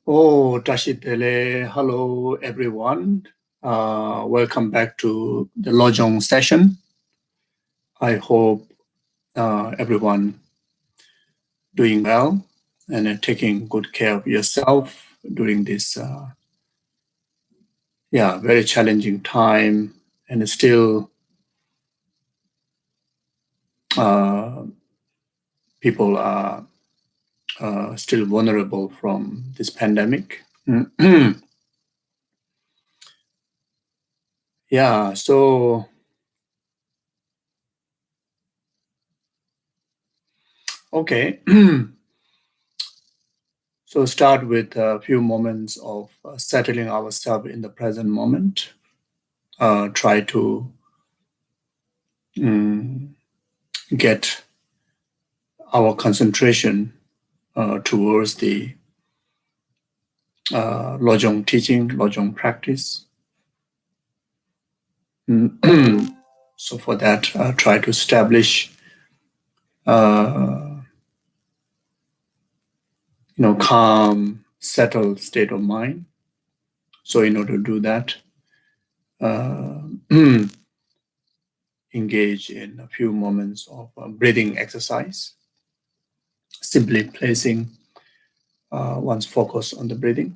Oh, Tashitele, hello everyone. Welcome back to the Lojong session. I hope everyone doing well and taking good care of yourself during this very challenging time. And still, people are still vulnerable from this pandemic. So okay. So start with a few moments of settling ourselves in the present moment. Try to get our concentration towards the Lojong teaching, Lojong practice. So for that, try to establish calm, settled state of mind. So in order to do that, engage in a few moments of breathing exercise, simply placing one's focus on the breathing.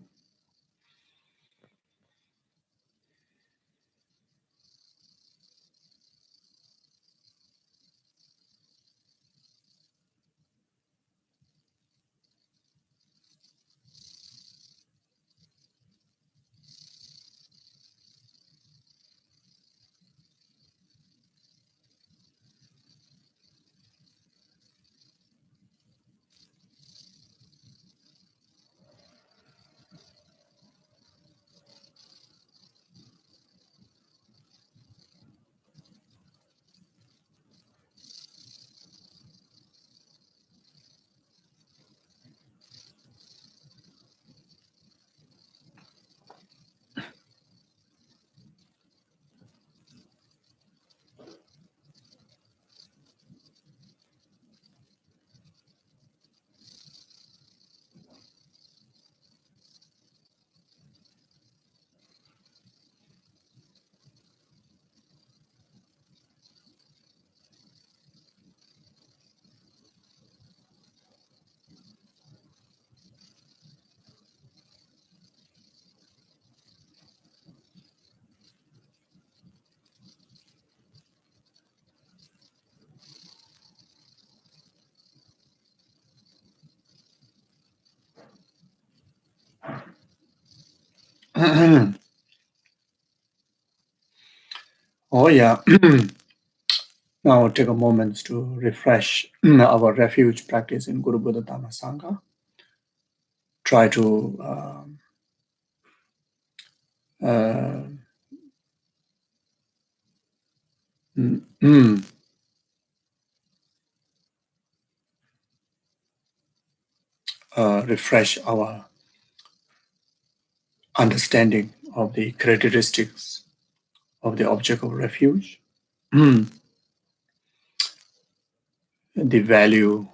Oh yeah. Now take a moment to refresh our refuge practice in Guru Buddha Dhamma Sangha. Try to refresh our understanding of the characteristics of the object of refuge, the value,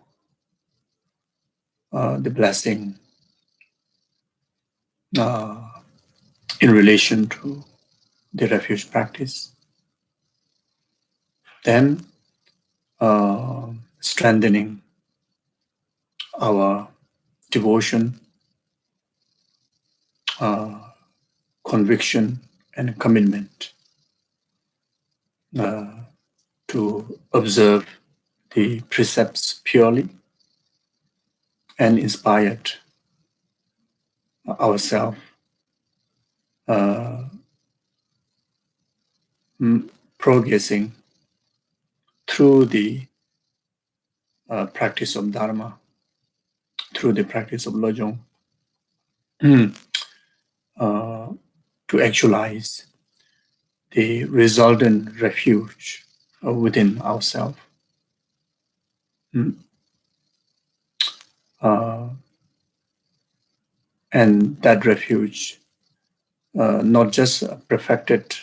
the blessing in relation to the refuge practice. Then strengthening our devotion, conviction, and commitment to observe the precepts purely and inspired ourselves progressing through the practice of Dharma, through the practice of Lojong, to actualize the resultant refuge within ourselves. And that refuge, not just a perfected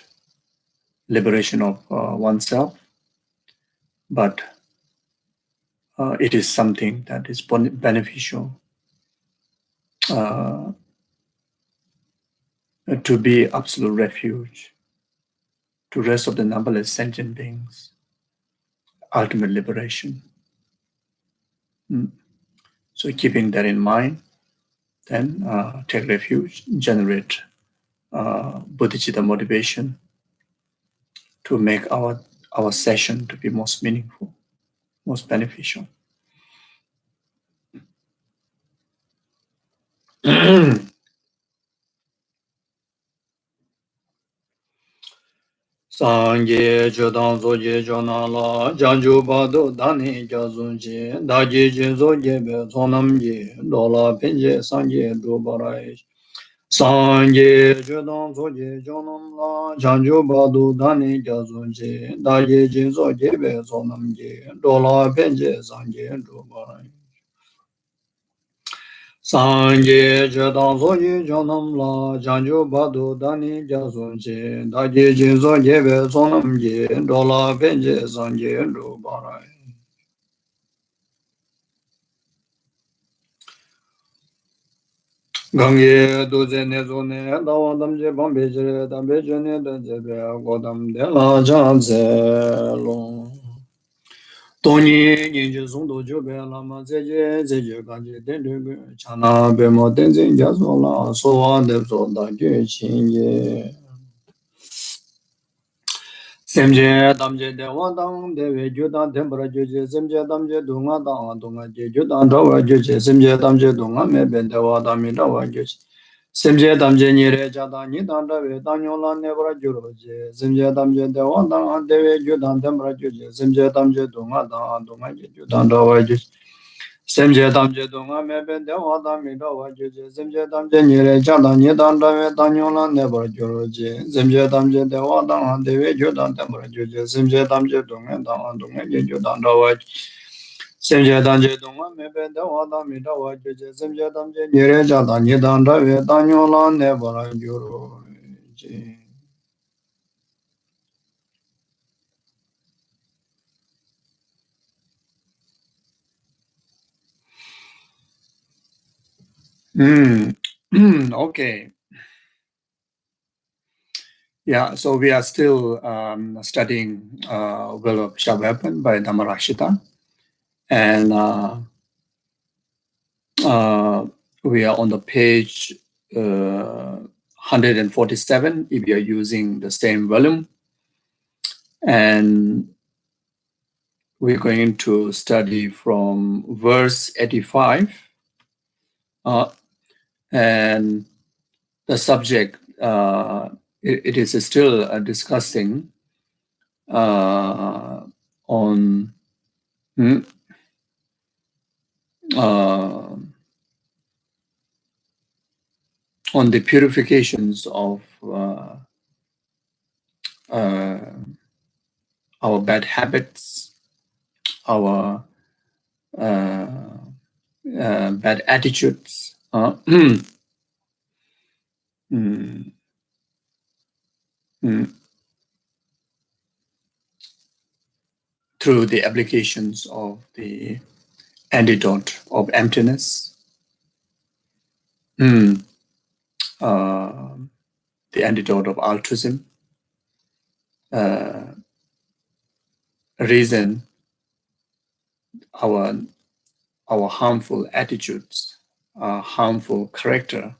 liberation of oneself, but it is something that is beneficial to be absolute refuge to rest of the numberless sentient beings, ultimate liberation. So keeping that in mind, then take refuge, generate bodhicitta motivation to make our session to be most meaningful, most beneficial. Sangye chodang soje chona la janju bado dani jazunje daji jinzo jebe sonamje dola penje sangye dobarai Sangye chodang soje chona la janju bado dani jazunje daji jinzo jebe sonamje dola penje sangye dobarai Sangye chodang soje chona la janju bado dani jazunje daji jinzo jebe sonamje dola penje sangye dobarai Gangye doze ne zo ne dawa damje bambe jire dambe jene damje be godam de la janze lo. Toni ninje zondo jo be la ma zeje zeje ganje den de chana be mo den zen ja zo la so wa de zo da ge chinye. Semje damje de wa dang de we ju da tempera ju je semje damje dunga da dunga je ju da da wa ju je semje damje dunga me ben de wa da mi da wa ju semje damje ni re ja da ni da da we da nyo la ne bra ju ro je semje damje de wa da de we ju da tempera ju je semje damje dunga da dunga je ju da da wa ju semje damje dunga me ben de wa da mi da wa ju je semje damje ni re ja da ni da da we da nyo la ne bra ju ro je semje damje de wa da de we ju da tempera ju je semje damje dunga da dunga je ju da da wa semje damje dunga me ben de wa da mi da wa ju je semje damje ni re ja da ni da da we da nyo la ne bra ju ro je Okay. Yeah, so we are still studying Will of Weapon by Dhammarashita. And we are on the page 147 if you are using the same volume. And we're going to study from verse 85. And the subject, it is still discussing on the purifications of our bad habits, our bad attitudes, through the applications of the antidote of emptiness, the antidote of altruism, reason our harmful attitudes, harmful character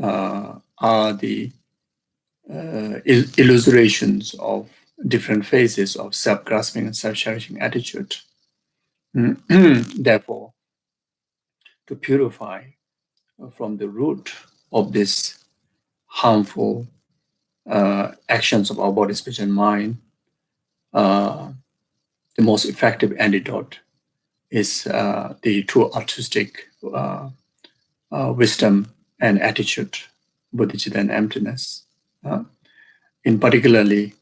are the illustrations of different phases of self-grasping and self-cherishing attitude. Therefore, to purify from the root of this harmful actions of our body, speech, and mind, the most effective antidote is the true artistic wisdom and attitude, bodhicitta and emptiness. In particularly,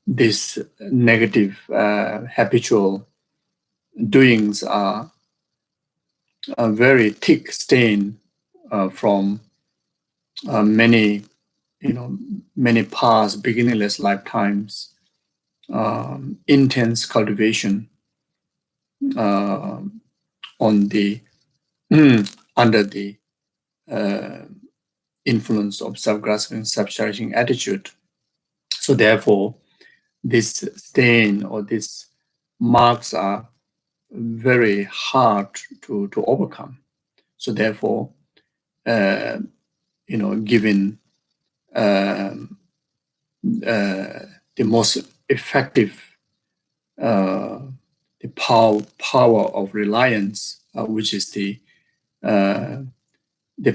these negative habitual doings are a very thick stain from many past beginningless lifetimes, intense cultivation on the under the influence of self-grasping, self-cherishing attitude. So therefore, this stain or these marks are very hard to overcome. So therefore, given the most effective, the power of reliance, which is the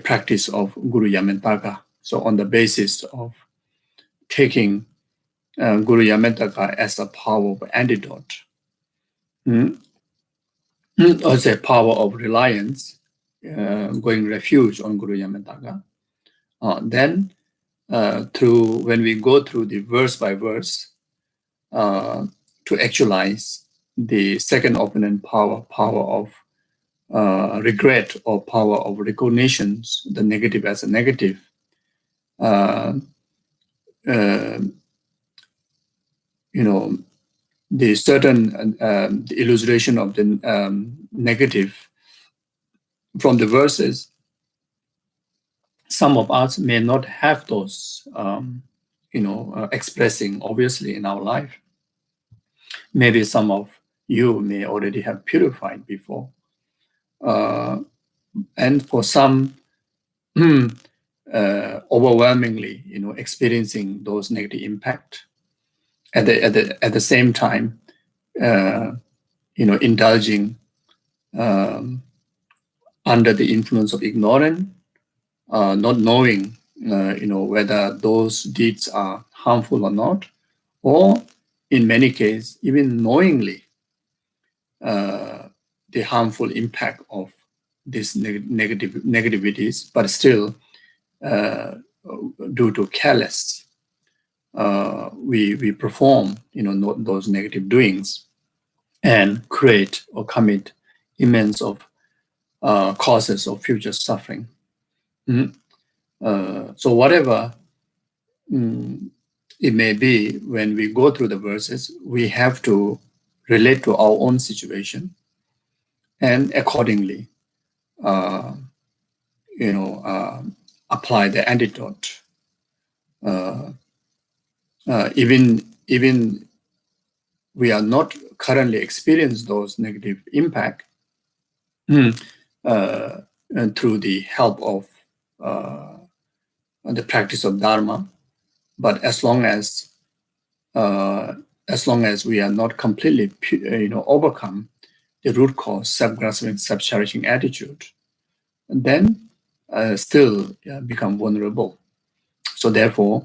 practice of Guru Yamentaka. So on the basis of taking Guru Yamentaka as a powerful antidote, as a power of reliance, going refuge on Guru Yamentaka, then when we go through the verse by verse, to actualize the second opponent power of regret or power of recognitions, the negative as a negative, the certain the illustration of the negative from the verses. Some of us may not have those, expressing obviously in our life. Maybe some of you may already have purified before. And for some, overwhelmingly, experiencing those negative impact. At the same time, indulging under the influence of ignorance, not knowing, whether those deeds are harmful or not, or in many cases, even knowingly, the harmful impact of these negativities, but still, due to careless, we perform, those negative doings and create or commit immense of causes of future suffering. So whatever it may be, when we go through the verses, we have to relate to our own situation and accordingly, apply the antidote. Even we are not currently experiencing those negative impact, and through the help of the practice of Dharma, but as long as we are not completely, overcome the root cause, self-grasping, self-cherishing attitude, then still become vulnerable. So therefore,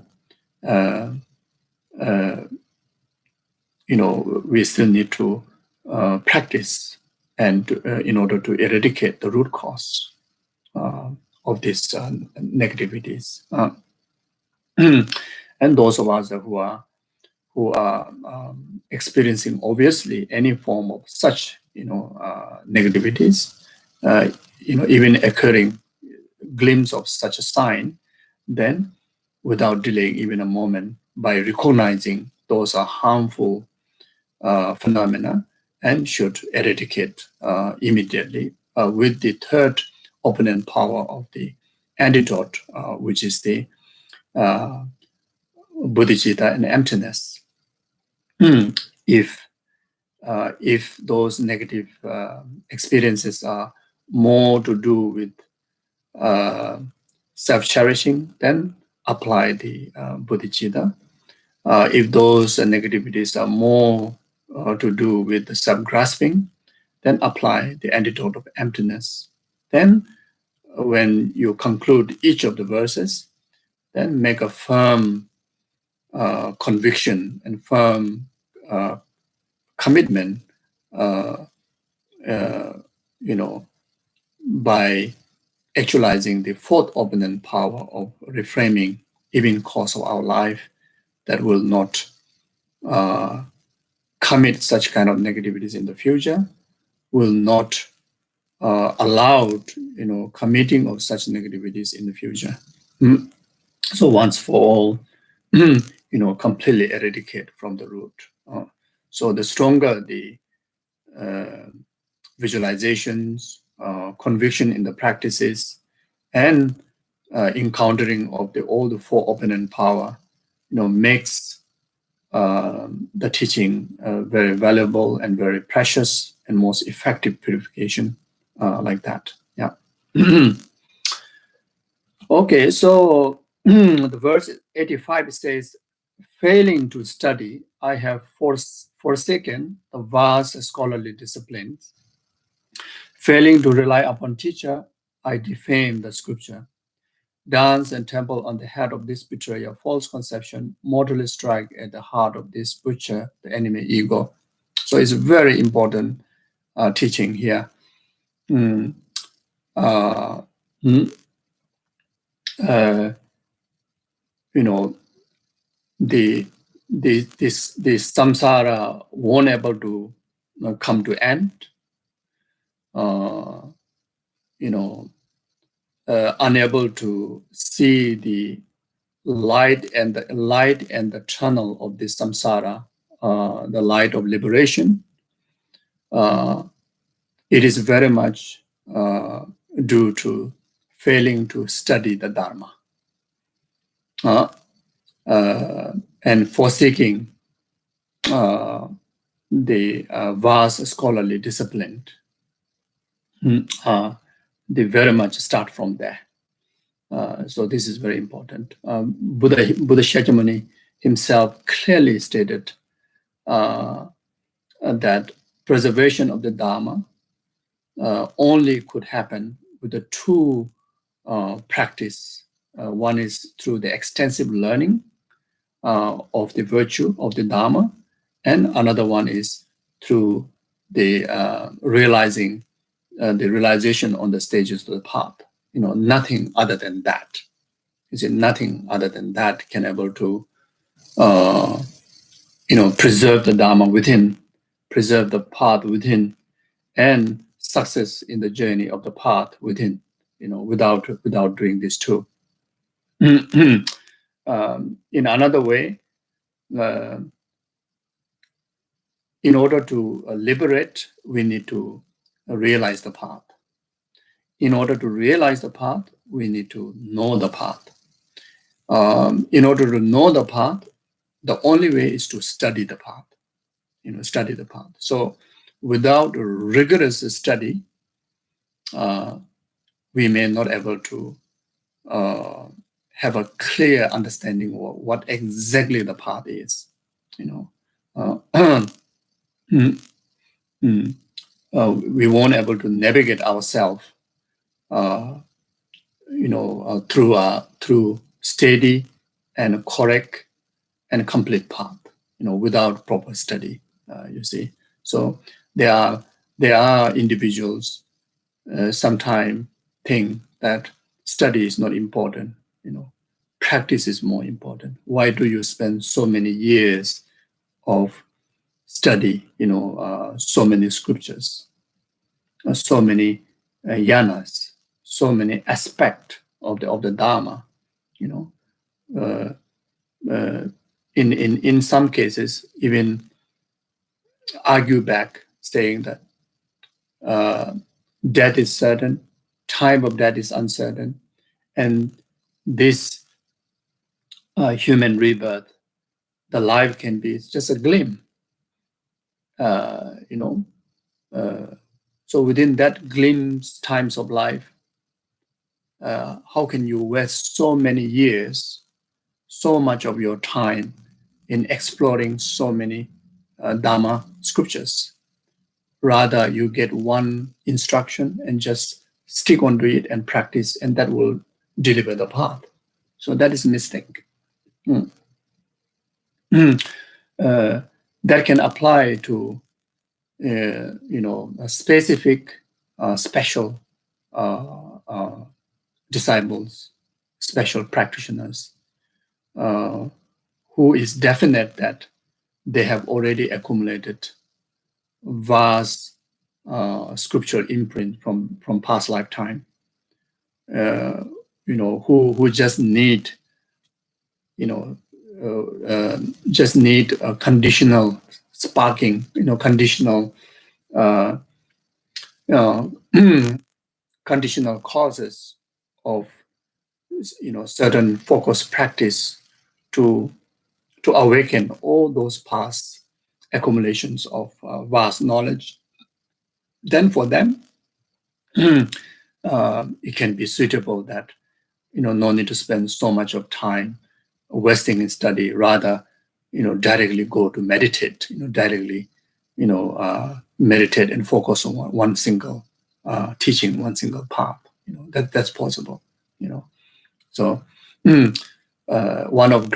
we still need to practice and in order to eradicate the root cause of these negativities. And those of us who are experiencing obviously any form of such negativities, even occurring glimpse of such a sign, then without delaying even a moment, by recognizing those are harmful phenomena and should eradicate immediately with the third opponent power of the antidote, which is the bodhicitta and emptiness. If those negative experiences are more to do with self-cherishing, then apply the bodhicitta. If those negativities are more to do with the self-grasping, then apply the antidote of emptiness. Then when you conclude each of the verses, then make a firm conviction and firm commitment, by actualizing the fourth opponent power of reframing even course of our life that will not commit such kind of negativities in the future, will not allow committing of such negativities in the future. So once for all, completely eradicate from the root. So the stronger the visualizations, conviction in the practices, and encountering of all the four opponent power, makes the teaching very valuable and very precious and most effective purification, like that. Yeah. Okay, so the verse 85 says, failing to study, I have forsaken the vast scholarly disciplines. Failing to rely upon teacher, I defame the scripture. Dance and temple on the head of this betrayer, false conception, mortally strike at the heart of this butcher, the enemy ego. So it's a very important teaching here. Mm, uh, mm, uh, you know, this samsara won't able to come to end. Uh, Unable to see the light and the tunnel of this samsara, the light of liberation. It is very much due to failing to study the Dharma, and forsaking the vast scholarly discipline. They very much start from there. So this is very important. Buddha Shakyamuni himself clearly stated that preservation of the Dharma only could happen with the two practice. One is through the extensive learning of the virtue of the Dharma, and another one is through the realization on the stages of the path. Nothing other than that. Nothing other than that can able to preserve the Dharma within, preserve the path within, and success in the journey of the path within, without doing these two. In another way, in order to liberate, we need to realize the path. In order to realize the path, we need to know the path. In order to know the path, the only way is to study the path. Study the path. So, without rigorous study, we may not able to have a clear understanding of what exactly the path is. We won't able to navigate ourselves, through steady and correct and complete path, without proper study. You see, so there are individuals sometimes think that study is not important. Practice is more important. Why do you spend so many years of study? So many scriptures, so many yanas, so many aspects of the Dharma. In some cases, even argue back, saying that death is certain, time of death is uncertain, and this human rebirth, the life can be just a glimpse. So within that glimpse times of life, how can you waste so many years, so much of your time in exploring so many Dharma scriptures? Rather, you get one instruction and just stick onto it and practice, and that will deliver the path. So that is a mistake. That can apply to a specific, special disciples, special practitioners, who is definite that they have already accumulated vast scriptural imprint from past lifetime. Who just need a conditional sparking, conditional conditional causes of certain focused practice to awaken all those past accumulations of vast knowledge, then for them, it can be suitable that no need to spend so much of time wasting in study, rather directly go to meditate, directly meditate and focus on one single teaching, one single path. That's possible. So one of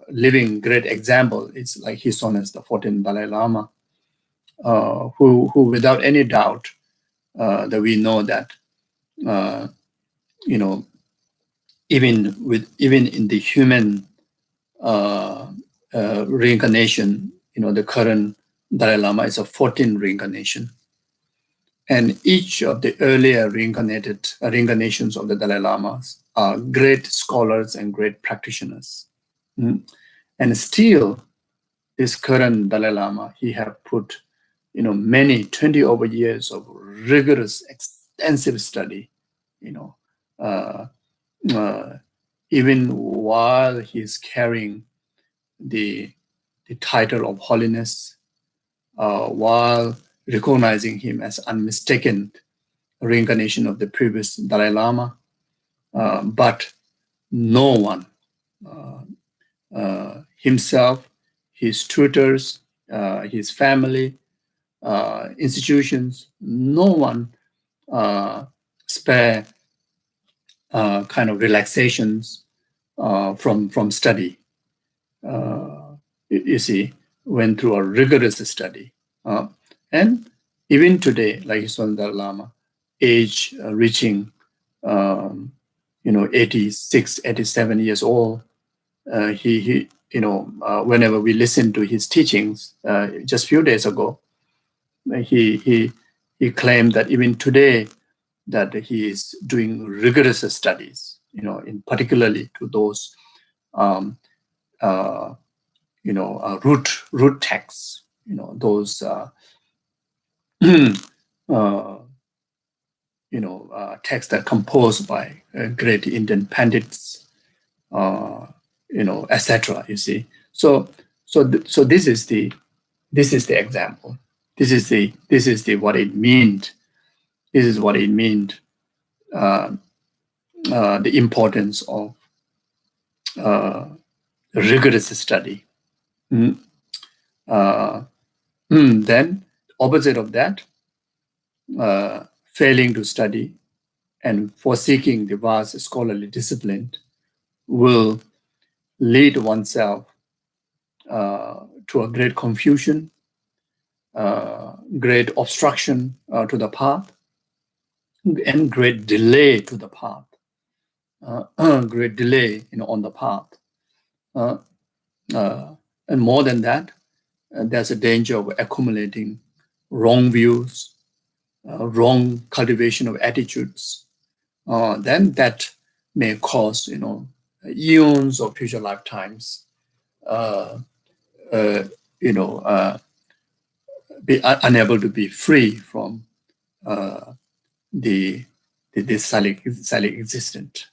living great example is like His Holiness the 14th Dalai Lama, who without any doubt that we know that even in the human reincarnation, the current Dalai Lama is a 14th reincarnation. And each of the earlier reincarnations of the Dalai Lamas are great scholars and great practitioners. And still, this current Dalai Lama, he have put, many 20 over years of rigorous, extensive study, even while he's carrying the title of holiness, while recognizing him as unmistaken reincarnation of the previous Dalai Lama, but no one, himself, his tutors, his family, institutions, no one spare kind of relaxations from study. You see, went through a rigorous study. And even today, like His Holiness Dalai Lama, age reaching 86, 87 years old, he whenever we listen to his teachings, just a few days ago, he claimed that even today that he is doing rigorous studies, in particularly to those root texts, those texts that composed by great Indian pandits, etc. You see, so this is the example. This is the what it meant. This is what it meant. The importance of rigorous study. Then, opposite of that, failing to study and forsaking the vast scholarly discipline will lead oneself to a great confusion, great obstruction to the path, and great delay to the path, great delay on the path. And more than that, there's a danger of accumulating wrong views, wrong cultivation of attitudes. Then that may cause, eons of future lifetimes, be unable to be free from the silent existence.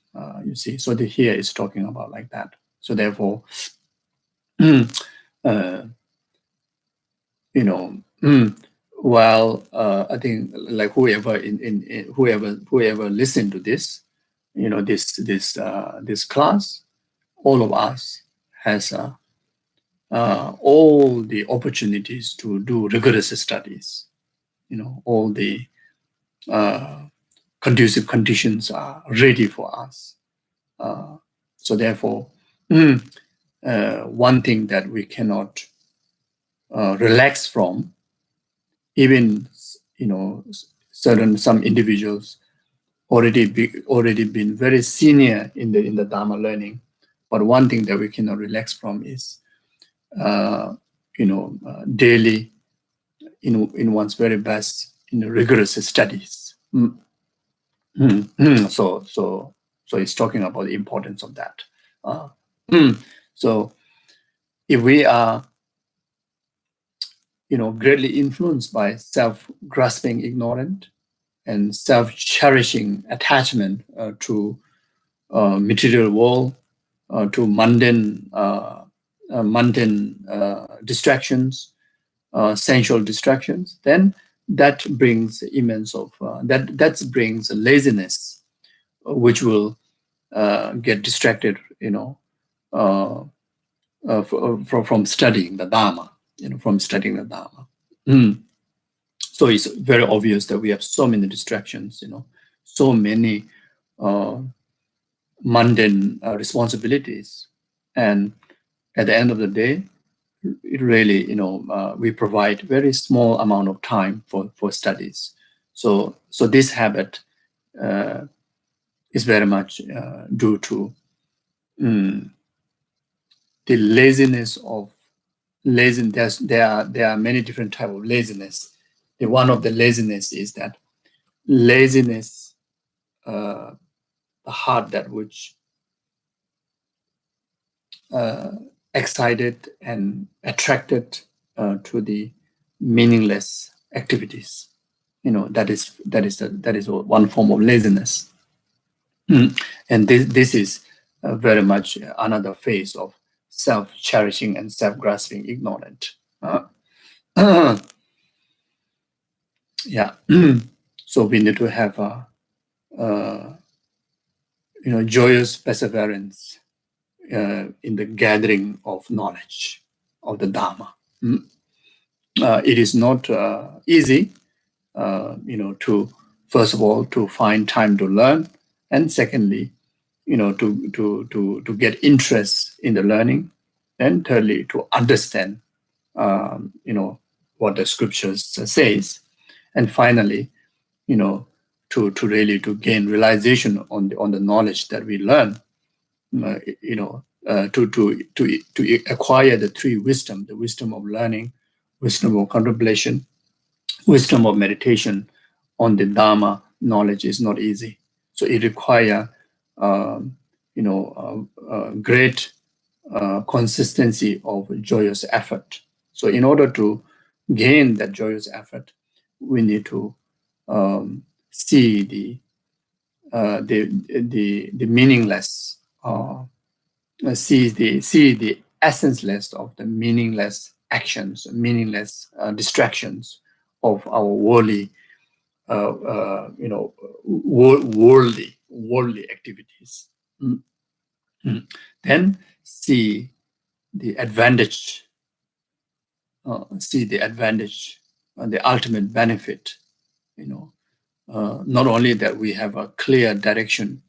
You see, so here is talking about like that. So therefore, while I think like whoever whoever listened to this, this class, all of us has all the opportunities to do rigorous studies. All the conducive conditions are ready for us. So therefore, one thing that we cannot relax from, even some individuals already been very senior in the Dharma learning, but one thing that we cannot relax from is daily in one's very best rigorous studies. So it's talking about the importance of that. So if we are greatly influenced by self-grasping ignorance and self-cherishing attachment to material world, to mundane distractions, sensual distractions, then that brings immense of that brings laziness, which will get distracted, from studying the Dharma, from studying the Dharma. So it's very obvious that we have so many distractions, so many mundane responsibilities, and at the end of the day, it really, we provide very small amount of time for studies. So this habit is very much due to the laziness of laziness. There are many different types of laziness. One of the laziness is that laziness, the heart that which excited and attracted to the meaningless activities. That is one form of laziness. And this is very much another phase of self-cherishing and self-grasping ignorant. Yeah. So we need to have joyous perseverance in the gathering of knowledge of the Dharma. It is not easy, to first of all to find time to learn, and secondly, to get interest in the learning, and thirdly, to understand, what the scriptures says, and finally, to really to gain realization on the knowledge that we learn, to acquire the three wisdom, the wisdom of learning, wisdom of contemplation, wisdom of meditation on the Dharma knowledge is not easy. So it requires, great consistency of joyous effort. So in order to gain that joyous effort, we need to see the meaningless, see the essenceless of the meaningless actions, meaningless distractions of our worldly, worldly activities. Then see the advantage, the ultimate benefit. Not only that we have a clear direction,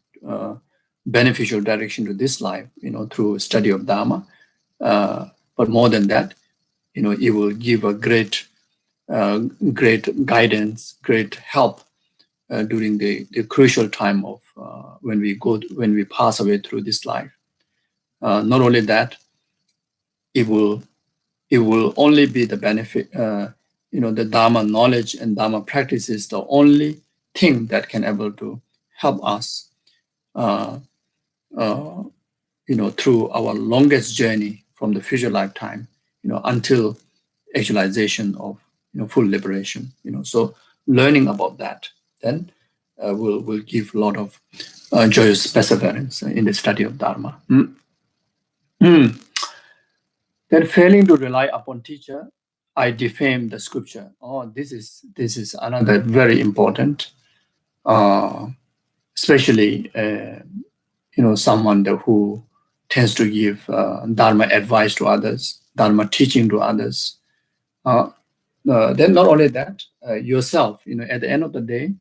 beneficial direction to this life, through study of Dharma, but more than that, it will give a great guidance, great help during the crucial time of when we pass away through this life. Not only that, it will only be the benefit. The Dharma knowledge and Dharma practice is the only thing that can able to help us, through our longest journey from the future lifetime, until actualization of full liberation. So learning about that then will give a lot of joyous perseverance in the study of Dharma. Then failing to rely upon teacher, I defame the scripture. This is another very important, especially someone who tends to give Dharma advice to others, Dharma teaching to others. Then not only that, yourself, at the end of the day,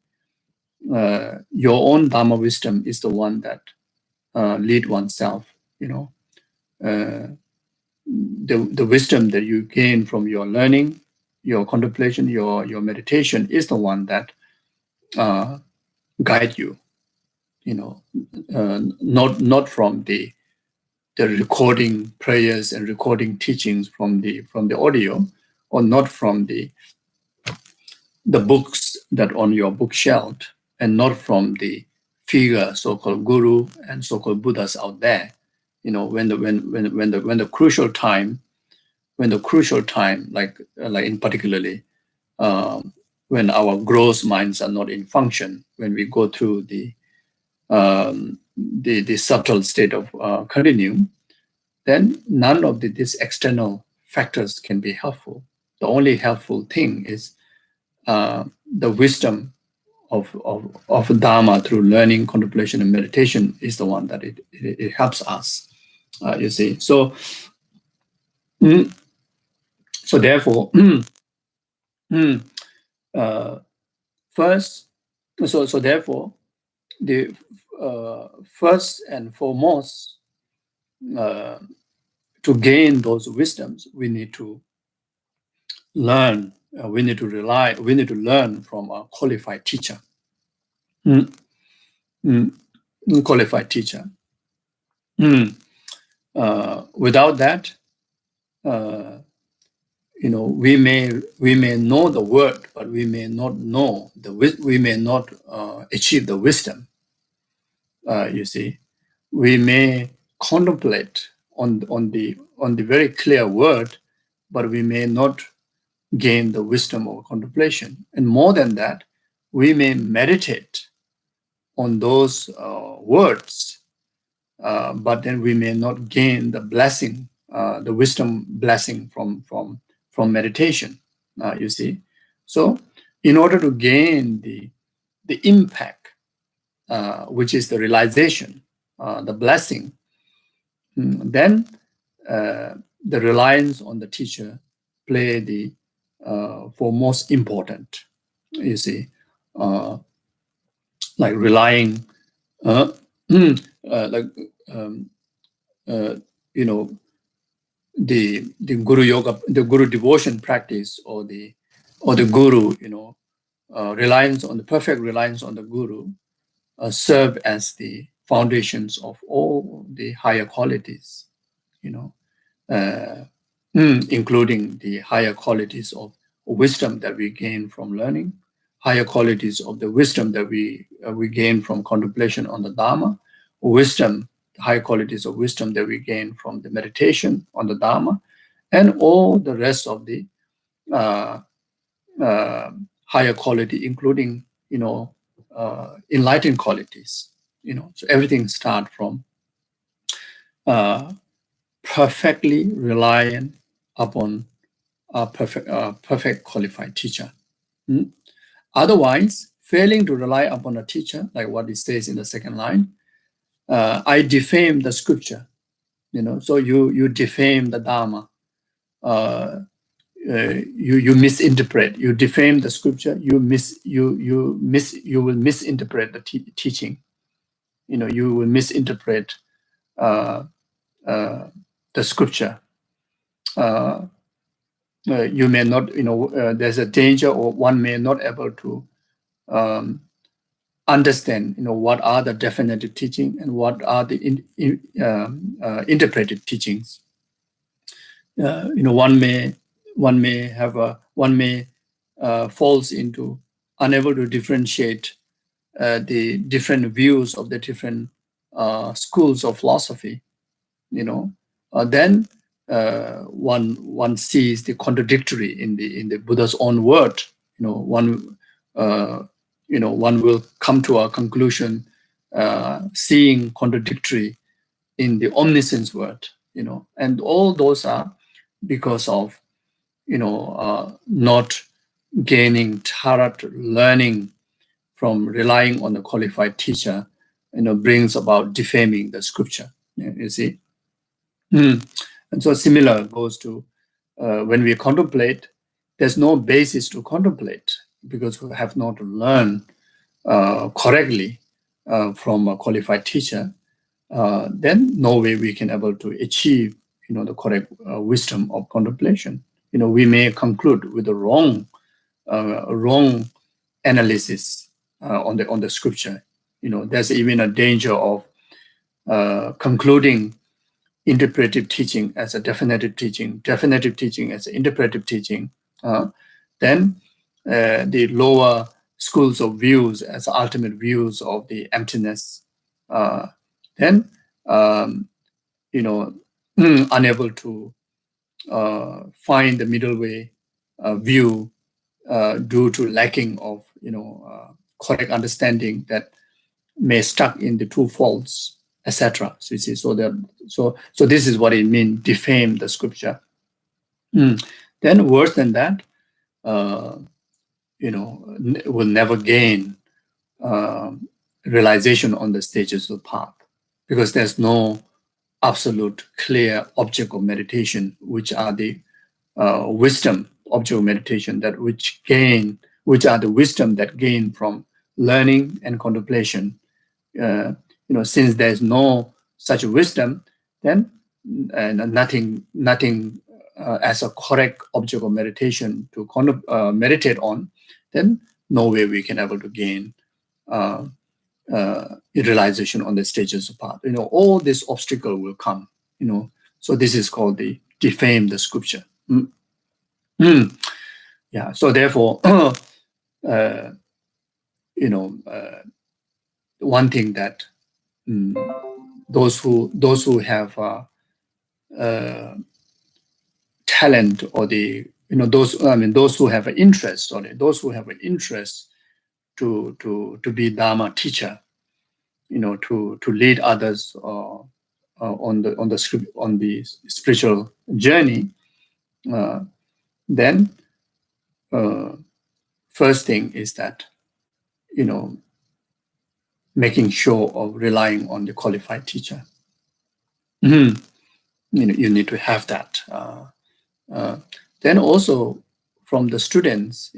your own Dharma wisdom is the one that lead oneself. The wisdom that you gain from your learning, your contemplation, your meditation is the one that guide you. Not from the recording prayers and recording teachings from the audio, or not from the books that on your bookshelf, and not from the figure, so-called guru and so-called Buddhas out there. When the crucial time, like in particularly when our gross minds are not in function, when we go through the the subtle state of continuum, then none of these external factors can be helpful. The only helpful thing is the wisdom of Dharma through learning, contemplation, and meditation is the one that it helps us. You see, so so therefore, first, so therefore, the first and foremost, to gain those wisdoms, we need to learn. We need to learn from a qualified teacher. Qualified teacher. Without that, we may know the word, but we may not know we may not achieve the wisdom. You see, we may contemplate on the very clear word, but we may not gain the wisdom of contemplation. And more than that, we may meditate on those words, but then we may not gain the blessing, the wisdom blessing from meditation. You see, so in order to gain the impact, which is the realization, the blessing, then the reliance on the teacher play the for most important. You see, like relying, like the guru yoga, the guru devotion practice, or the guru, reliance on the perfect reliance on the guru, serve as the foundations of all the higher qualities, including the higher qualities of wisdom that we gain from learning, higher qualities of the wisdom that we gain from contemplation on the Dharma, wisdom, high qualities of wisdom that we gain from the meditation on the Dharma, and all the rest of the higher quality, including enlightened qualities. So everything starts from perfectly reliant upon a perfect qualified teacher. Otherwise, failing to rely upon a teacher, like what it says in the second line, I defame the scripture. So you defame the Dharma. You misinterpret. You defame the scripture. You will misinterpret the teaching. You will misinterpret the scripture. You may not. There's a danger, or one may not able to understand. What are the definitive teaching and what are the interpreted teachings. One may falls into unable to differentiate the different views of the different schools of philosophy. Then one sees the contradictory in the Buddha's own word. One will come to a conclusion, seeing contradictory in the omniscience word. And all those are because of not gaining Tarat learning from relying on the qualified teacher, brings about defaming the scripture. You see, and so similar goes to when we contemplate. There's no basis to contemplate because we have not learned correctly from a qualified teacher. Then no way we can able to achieve the correct wisdom of contemplation. We may conclude with the wrong analysis on the scripture. There's even a danger of concluding interpretive teaching as a definitive teaching as an interpretive teaching. Then the lower schools of views as ultimate views of the emptiness. Then unable to find the middle way view due to lacking of correct understanding that may stuck in the two faults, etc. So you see, so this is what it means, defame the scripture. Then worse than that, will never gain realization on the stages of the path, because there's no absolute clear object of meditation, which are the wisdom object of meditation which are the wisdom that gain from learning and contemplation. Since there's no such wisdom, then nothing as a correct object of meditation to meditate on, then no way we can able to gain realization on the stages of path. All this obstacle will come. So this is called the defame the scripture. Yeah. So therefore, one thing that those who have talent, or those who have an interest, to be Dharma teacher, to lead others on the spiritual journey, then first thing is that making sure of relying on the qualified teacher. You need to have that. Then also from the students,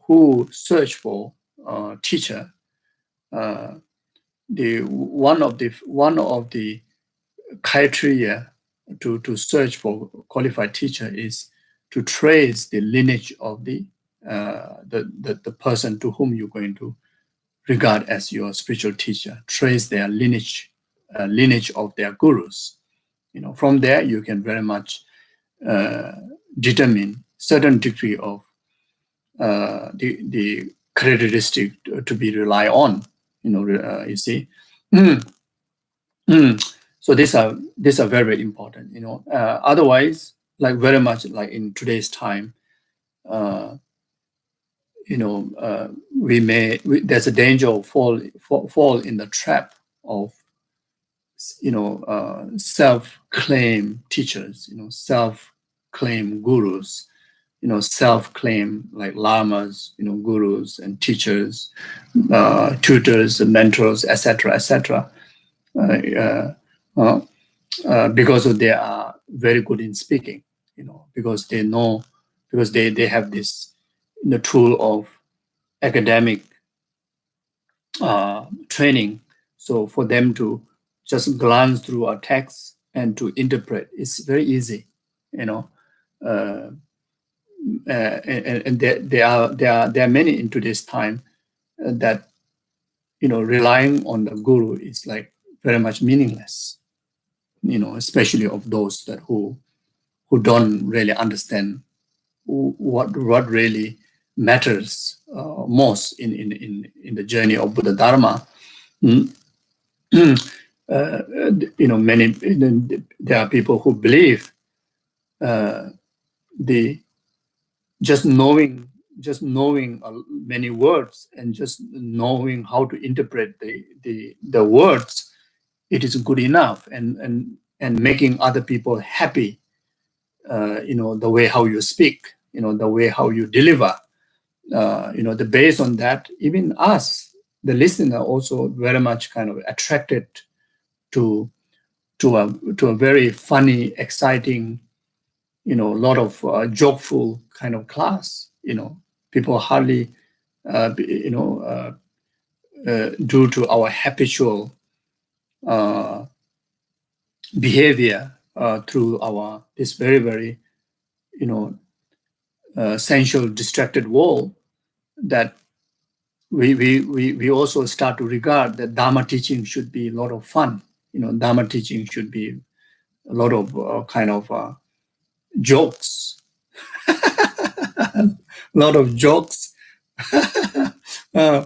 who search for teacher, one of the criteria to search for qualified teacher is to trace the lineage of the person to whom you're going to regard as your spiritual teacher. Trace their lineage of their gurus. From there you can very much determine certain degree of the characteristic to be relied on. You see. So these are very, very important. Otherwise, like very much like in today's time, there's a danger of fall in the trap of self-claim teachers, self-claim gurus, self-claim like lamas, gurus and teachers, tutors, mentors, etc., because they are very good in speaking, because they have this tool of academic training. So for them to just glance through a text and to interpret, it's very easy, and there are many in today's time that relying on the guru is like very much meaningless, especially of those that who don't really understand what really matters most in the journey of Buddha Dharma. Many there are people who believe just knowing many words and just knowing how to interpret the words, it is good enough, and making other people happy, the way how you speak, the way how you deliver, the based on that, even us, the listener, also very much kind of attracted to a very funny, exciting, a lot of jokeful kind of class. People hardly, due to our habitual behavior through this very, very, sensual, distracted world, that we also start to regard that Dharma teaching should be a lot of fun. Dharma teaching should be a lot of kind of jokes, a lot of jokes. Then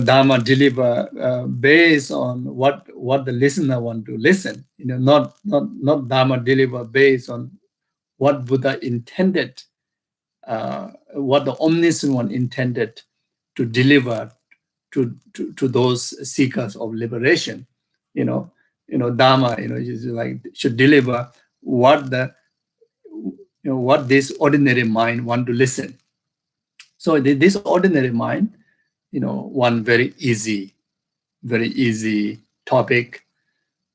Dharma deliver based on what the listener want to listen. Not Dharma deliver based on what Buddha intended what the omniscient one intended to deliver to those seekers of liberation. Dharma, is like should deliver what what this ordinary mind want to listen. So this ordinary mind, one very easy topic,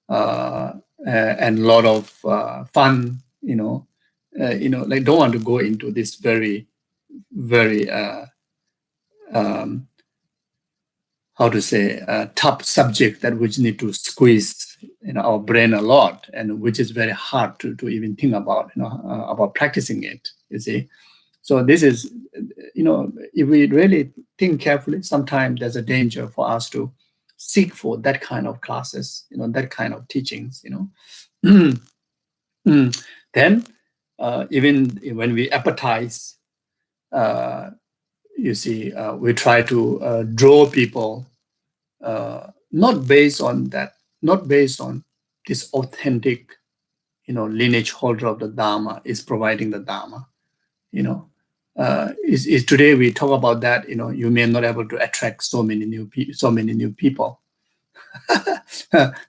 and a lot of fun. Like don't want to go into this very um, how to say tough subject that which need to squeeze our brain a lot, and which is very hard to even think about about practicing it. You see, so this is if we really think carefully, sometimes there's a danger for us to seek for that kind of classes, that kind of teachings. Then even when we appetize, you see, we try to draw people, not based on this authentic, lineage holder of the Dharma is providing the Dharma. Is today we talk about that. You may not able to attract so many new people.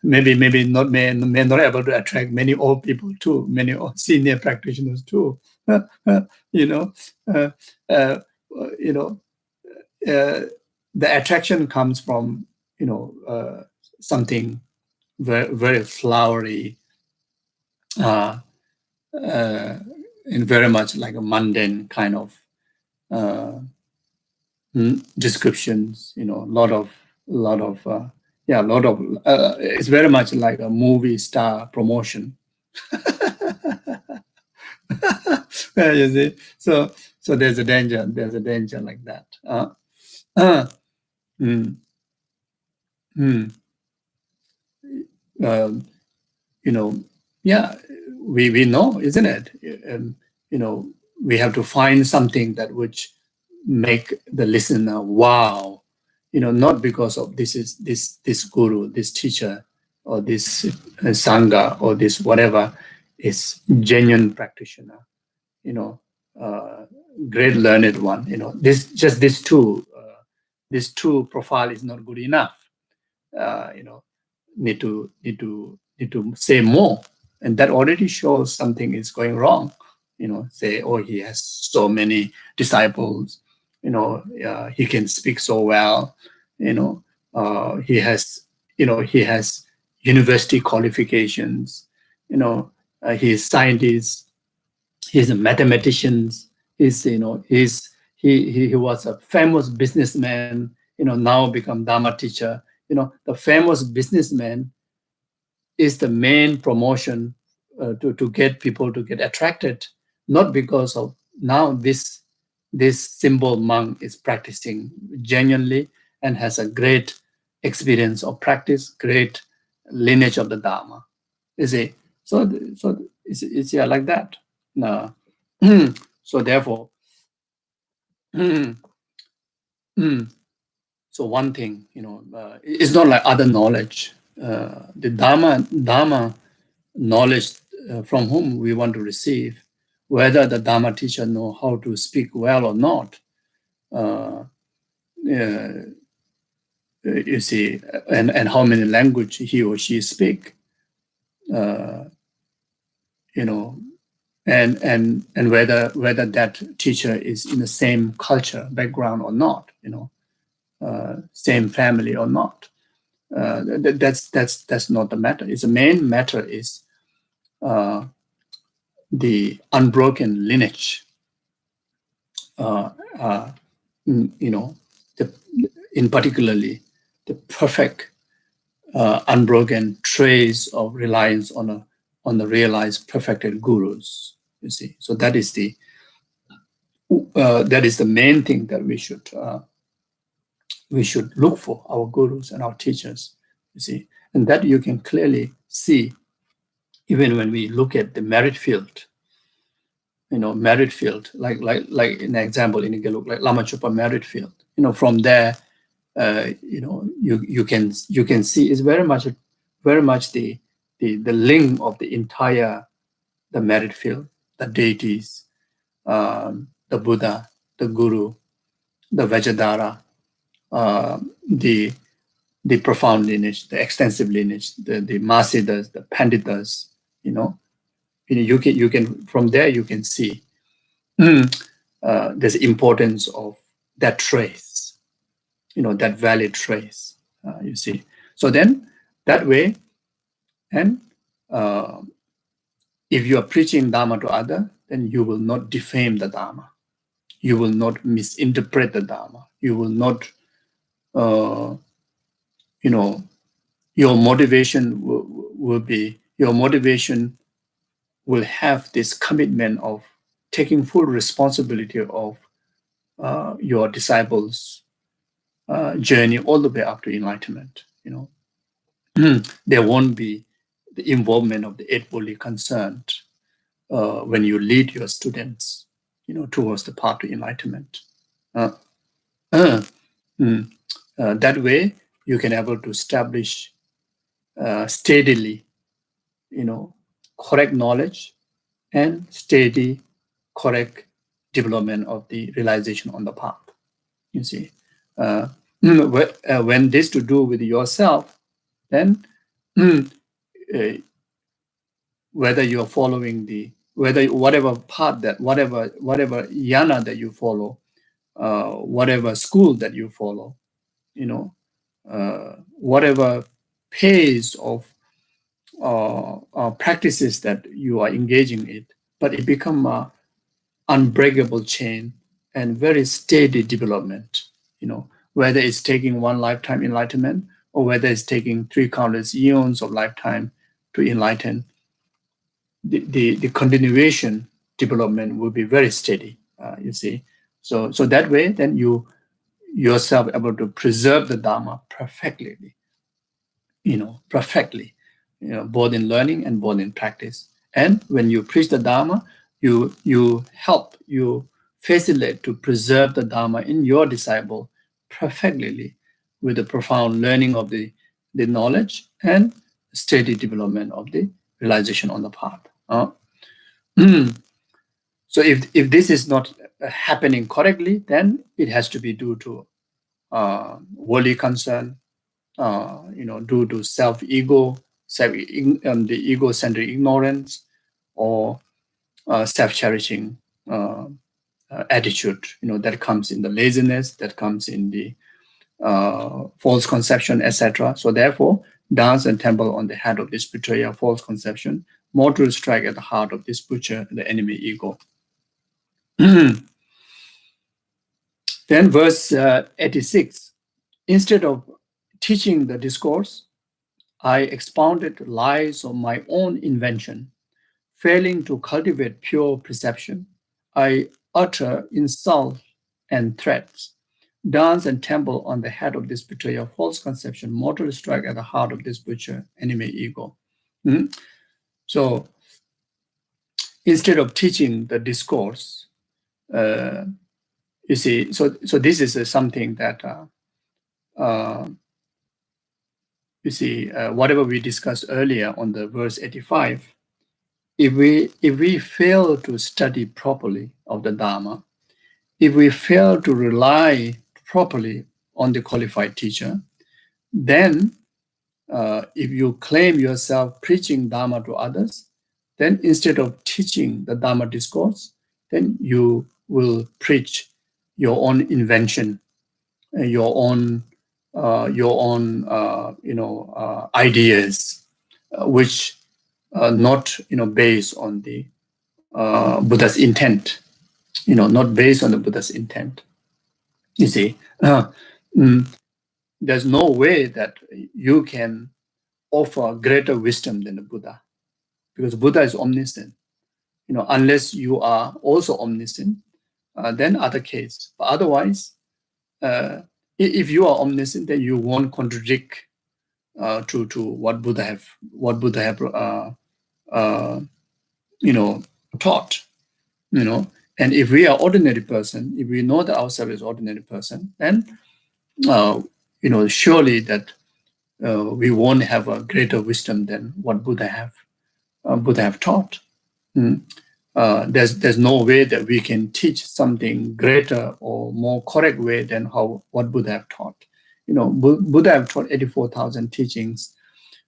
maybe not may not able to attract many old people too, many senior practitioners too. you know, uh, uh, you know, the attraction comes from something very very flowery, uh, and very much like a mundane kind of descriptions. A lot of it's very much like a movie star promotion. You see, so there's a danger like that. Mm, mm, um, yeah, we know, isn't it? We have to find something that which make the listener wow, not because of this guru, this teacher, or this sangha, or this whatever is genuine practitioner, great learned one. This two profile is not good enough. Need to say more, and that already shows something is going wrong. Say, oh, he has so many disciples. He can speak so well. He has university qualifications. He's scientist. He's a mathematician. He was a famous businessman. Now become Dharma teacher. The famous businessman is the main promotion to get people to get attracted, not because of now this simple monk is practicing genuinely and has a great experience of practice, great lineage of the Dharma. You see, so it's like that. No. So therefore, so one thing, it's not like other knowledge. The Dharma knowledge from whom we want to receive, whether the Dharma teacher know how to speak well or not, you see, and how many language he or she speak, and whether that teacher is in the same culture background or not, same family or not. That's not the matter. It's the main matter is the unbroken lineage. In particularly the perfect unbroken trace of reliance on the realized perfected gurus. You see, so that is the main thing that we should look for our gurus and our teachers. You see, and that you can clearly see even when we look at the merit field. Merit field, like an example in Gelug, like Lama Chupa merit field. From there, you can see it's very much the link of the entire the merit field, the deities, the Buddha, the Guru, the Vajradhara, the profound lineage, the extensive lineage, the Masidas, the Panditas, you can from there you can see there's importance of that trace, that valid trace, you see. So then that way, and if you are preaching Dharma to others, then you will not defame the Dharma. You will not misinterpret the Dharma. You will not, your motivation will have this commitment of taking full responsibility of your disciples' journey all the way up to enlightenment. There won't be the involvement of the eight worldly concerned when you lead your students, towards the path to enlightenment. That way, you can able to establish steadily, correct knowledge and steady, correct development of the realization on the path. You see, when this to do with yourself, then whether you're following whatever path that whatever yana that you follow, whatever school that you follow, whatever pace of practices that you are engaging in, but it become a unbreakable chain and very steady development, whether it's taking one lifetime enlightenment or whether it's taking 3 countless eons of lifetime to enlighten, the continuation development will be very steady, you see. So that way, then you yourself able to preserve the Dharma perfectly, both in learning and both in practice. And when you preach the Dharma, you facilitate to preserve the Dharma in your disciple perfectly with the profound learning of the knowledge and steady development of the realization on the path. So if this is not happening correctly, then it has to be due to worldly concern, due to self-ego, the egocentric ignorance, or self-cherishing attitude, that comes in the laziness, that comes in the false conception, etc. So therefore, dance and temple on the head of this betrayal, false conception, mortal strike at the heart of this butcher, the enemy ego. Then verse 86, instead of teaching the discourse, I expounded lies of my own invention. Failing to cultivate pure perception, I utter insult and threats, dance and temple on the head of this betrayer, false conception, mortal strike at the heart of this butcher, enemy ego. So instead of teaching the discourse, you see, so this is something that you see, whatever we discussed earlier on the verse 85, if we fail to study properly of the Dharma, if we fail to rely properly on the qualified teacher, then if you claim yourself preaching Dharma to others, then instead of teaching the Dharma discourse, then you will preach your own invention, your own ideas, which are not based on the Buddha's intent, not based on the Buddha's intent. You see, there's no way that you can offer greater wisdom than the Buddha, because Buddha is omniscient. Unless you are also omniscient, then other case. But otherwise, if you are omniscient, then you won't contradict to what Buddha have taught. And if we are ordinary person, if we know that ourselves is ordinary person, then surely that we won't have a greater wisdom than what Buddha have taught. there's no way that we can teach something greater or more correct way than what Buddha have taught. Buddha have taught 84,000 teachings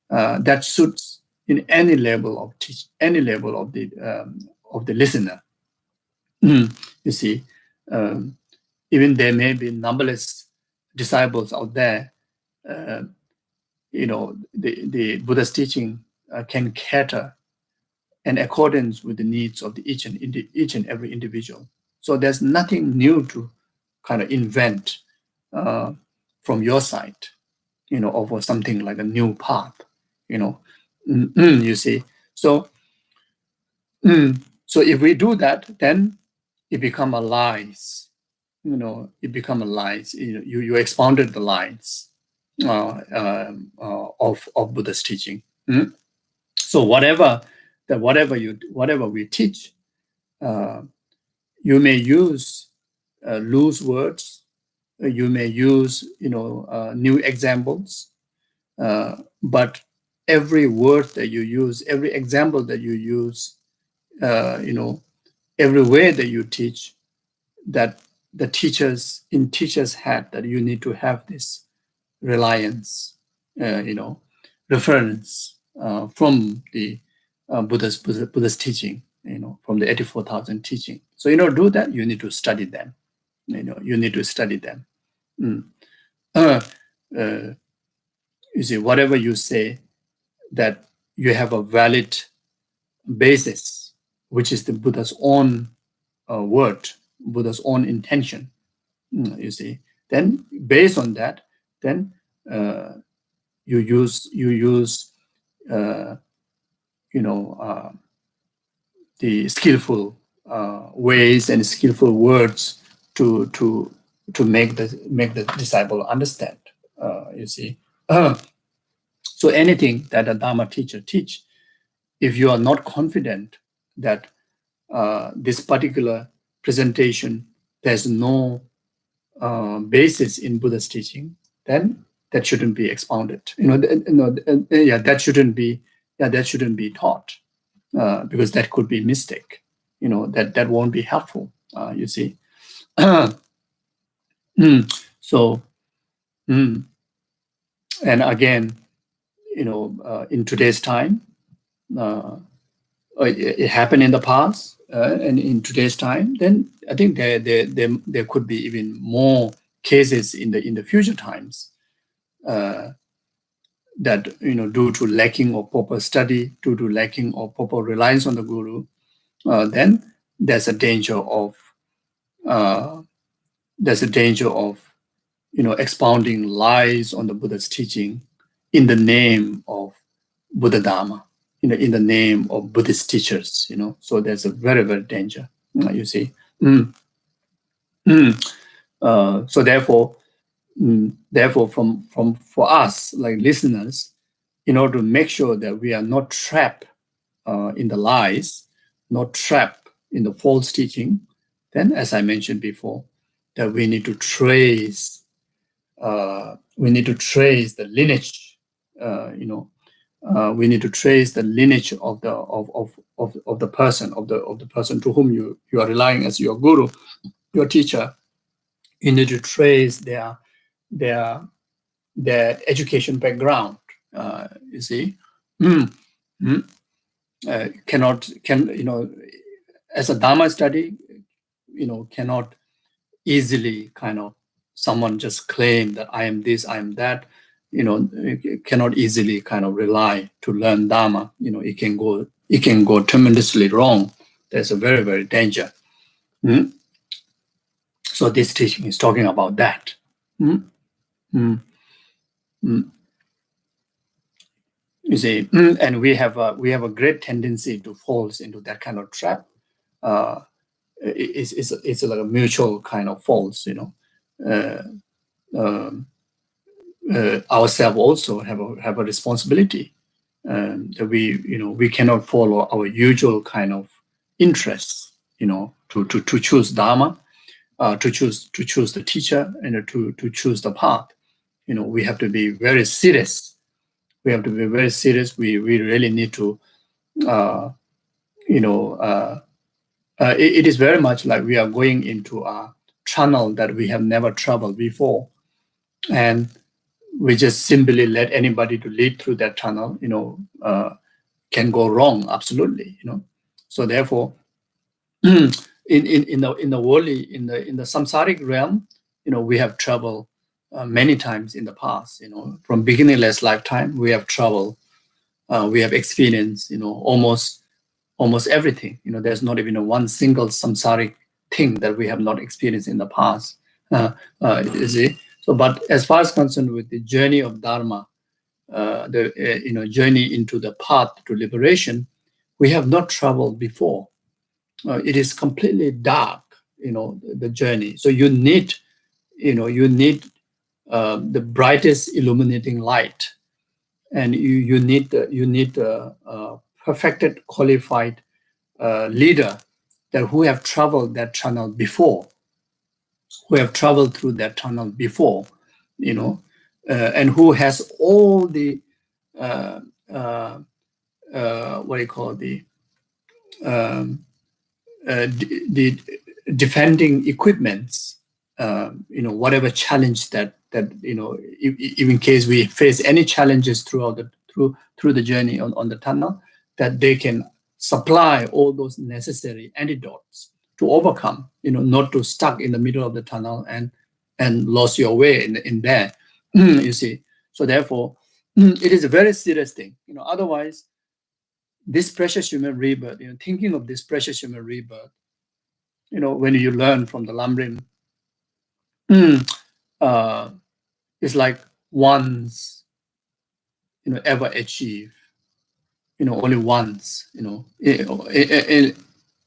that suits in any level of any level of the listener. You see, even there may be numberless disciples out there. The Buddha's teaching can cater in accordance with the needs of each and every individual. So there's nothing new to kind of invent from your side, or something like a new path, you see. So if we do that, then it become a lies. It become a lies. You expounded the lies of Buddha's teaching. So whatever we teach, you may use loose words, you may use new examples, but every word that you use, every example that you use, every way that you teach, that the teachers had, that you need to have this reliance, reference from the Buddha's teaching, from the 84,000 teaching. So to do that, you need to study them. You need to study them. You see, whatever you say, that you have a valid basis, which is the Buddha's own word, Buddha's own intention. You see, then based on that, then you use the skillful ways and skillful words to make the disciple understand. You see, so anything that a Dharma teacher teach, if you are not confident that this particular presentation there's no basis in Buddha's teaching, then that shouldn't be expounded. That shouldn't be taught, because that could be mistake. That won't be helpful. You see. So, and again, in today's time, it happened in the past, and in today's time, then I think there could be even more cases in the future times, that due to lacking of proper study, due to lacking of proper reliance on the guru, then there's a danger of expounding lies on the Buddha's teaching in the name of Buddha Dharma, in the name of Buddhist teachers. So there's a very, very danger. You see. So therefore, for us, like listeners, in order to make sure that we are not trapped in the lies, not trapped in the false teaching, then, as I mentioned before, that we need to trace the lineage. We need to trace the lineage of the person to whom you are relying as your guru, your teacher. You need to trace their education background. You see, as a Dharma study, cannot easily someone just claim that I am this, I am that. Cannot easily rely to learn Dharma. It can go tremendously wrong. There's a very, very danger. So this teaching is talking about that. You see, and we have a great tendency to fall into that kind of trap. It's like a mutual kind of falls. Ourselves also have a responsibility, that we cannot follow our usual kind of interests. To choose Dharma, to choose the teacher, and to choose the path. We have to be very serious. We really need to it is very much like we are going into a tunnel that we have never traveled before, and we just simply let anybody to lead through that tunnel, can go wrong, absolutely, So therefore, in the worldly, in the samsaric realm, we have traveled many times in the past, from beginningless lifetime, we have traveled, we have experienced, almost everything. There's not even one single samsaric thing that we have not experienced in the past. You see. So, but as far as concerned with the journey of Dharma, the journey into the path to liberation, we have not traveled before. It is completely dark, the journey. So you need the brightest illuminating light, and you need perfected, qualified leader that who have traveled that tunnel before, who have traveled through that tunnel before, and who has all the uh, uh, what do you call um, the defending equipments, whatever challenge that if in case we face any challenges through the journey on the tunnel, that they can supply all those necessary antidotes to overcome, not to stuck in the middle of the tunnel and lost your way in there. You see. So therefore, it is a very serious thing. Otherwise, this precious human rebirth, thinking of this precious human rebirth, when you learn from the Lamrim, uh, it's like once, ever achieve, only once,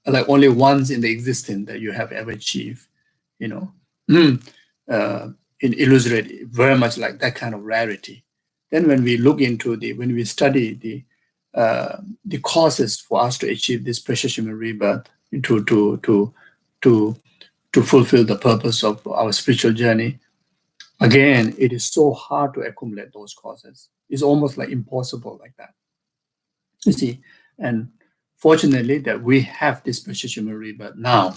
like only once in the existence that you have ever achieved, you know, in illustrate very much like that kind of rarity. Then when we look into when we study the causes for us to achieve this precious human rebirth, to to to to to fulfill the purpose of our spiritual journey, again, it is so hard to accumulate those causes. It's almost like impossible like that. You see, and fortunately that we have this precious human rebirth now,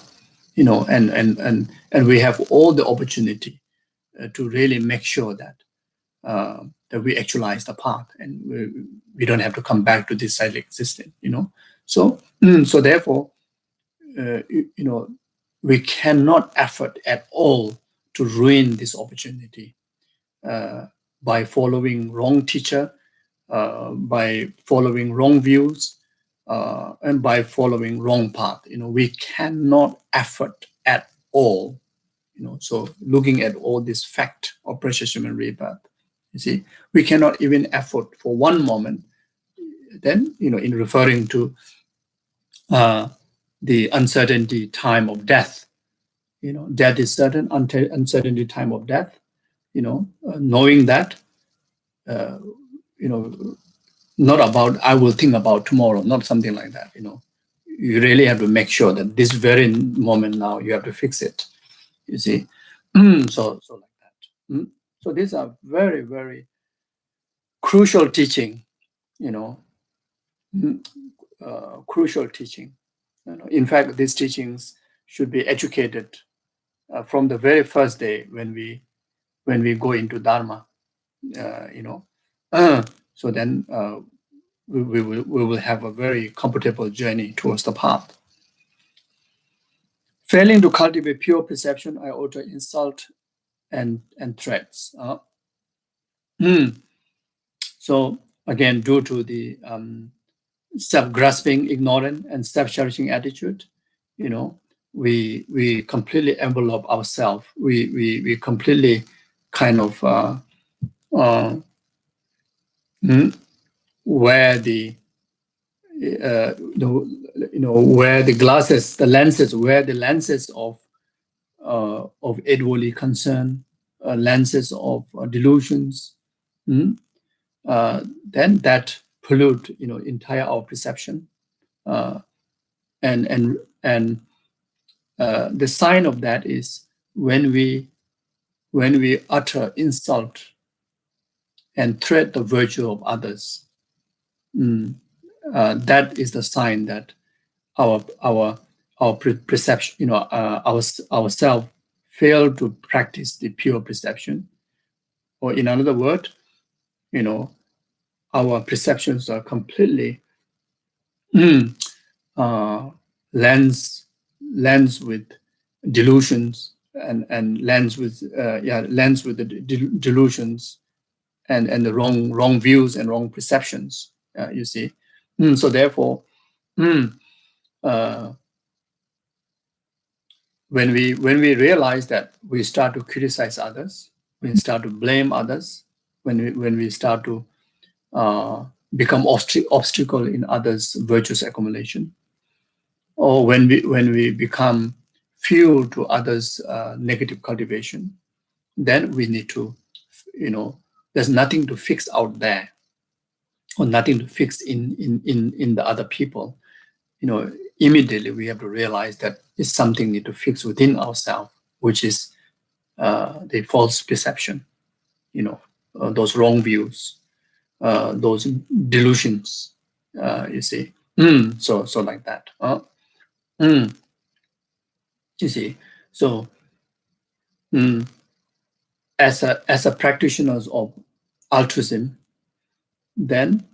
and we have all the opportunity to really make sure that we actualize the path, and we don't have to come back to this cycle existence. So so therefore, uh, you, you know, we cannot afford at all to ruin this opportunity by following wrong teacher, by following wrong views, and by following wrong path. We cannot afford at all. So looking at all this fact of precious human rebirth, you see, we cannot even afford for one moment. Then, in referring to the uncertainty time of death, death is certain, uncertainty time of death. Knowing that, uh, you know, not about I will think about tomorrow, not something like that. You really have to make sure that this very moment now you have to fix it. You see, so like that. So these are very, very crucial teaching. You know, crucial teaching. In fact, these teachings should be educated from the very first day when we go into Dharma. You know, so then we will have a very comfortable journey towards the path. Failing to cultivate pure perception, I utter insult and threats. So again, due to the self-grasping, ignorant, and self-cherishing attitude, we completely envelope ourselves. We completely kind of wear the where the glasses, the lenses, where the lenses of inwardly concern, lenses of delusions, then that pollute, entire our perception, and the sign of that is when we utter insult and threat the virtue of others. That is the sign that our our perception, our self fail to practice the pure perception, or in another word, our perceptions are completely lens with delusions, and lens with the delusions, and the wrong views and wrong perceptions. You see, so therefore, uh, when we realize that, we start to criticize others, we start to blame others, when we start to become obstacle in others' virtuous accumulation, or when we become fuel to others' negative cultivation, then we need to, there's nothing to fix out there, or nothing to fix in the other people. Immediately we have to realize that it's something need to fix within ourselves, which is the false perception, those wrong views, those delusions. You see, so like that. You see, so as a practitioners of altruism, then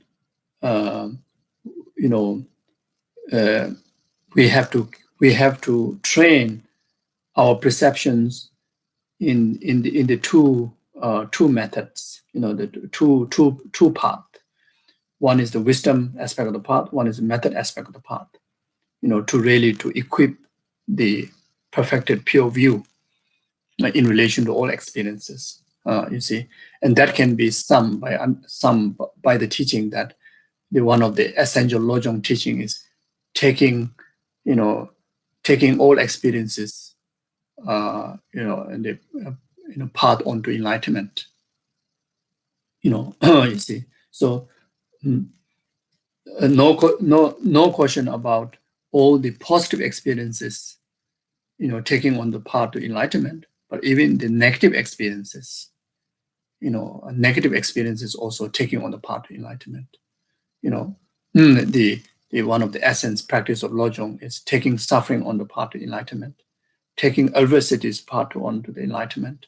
you know we have to train our perceptions in the two methods, the two path. One is the wisdom aspect of the path, one is the method aspect of the path, to really to equip the perfected pure view in relation to all experiences. You see, and that can be some by the teaching that one of the essential Lojong teaching is taking all experiences, and the path onto enlightenment. You see, so no question about all the positive experiences, taking on the path to enlightenment, but even the negative experiences, negative experiences also taking on the path to enlightenment. The one of the essence practice of Lojong is taking suffering on the path to enlightenment, taking adversities path on to the enlightenment,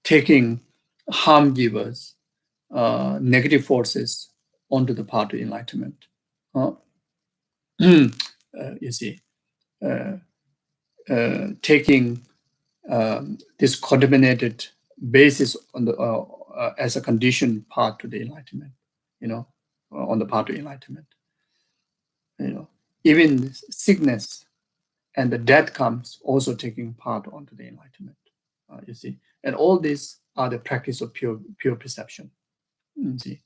taking harm givers, negative forces onto the path to enlightenment. You see, taking this contaminated basis on the as a conditioned path to the enlightenment, on the path to enlightenment. Even sickness and the death comes also taking part onto the enlightenment. You see, and all these are the practice of pure perception. You see,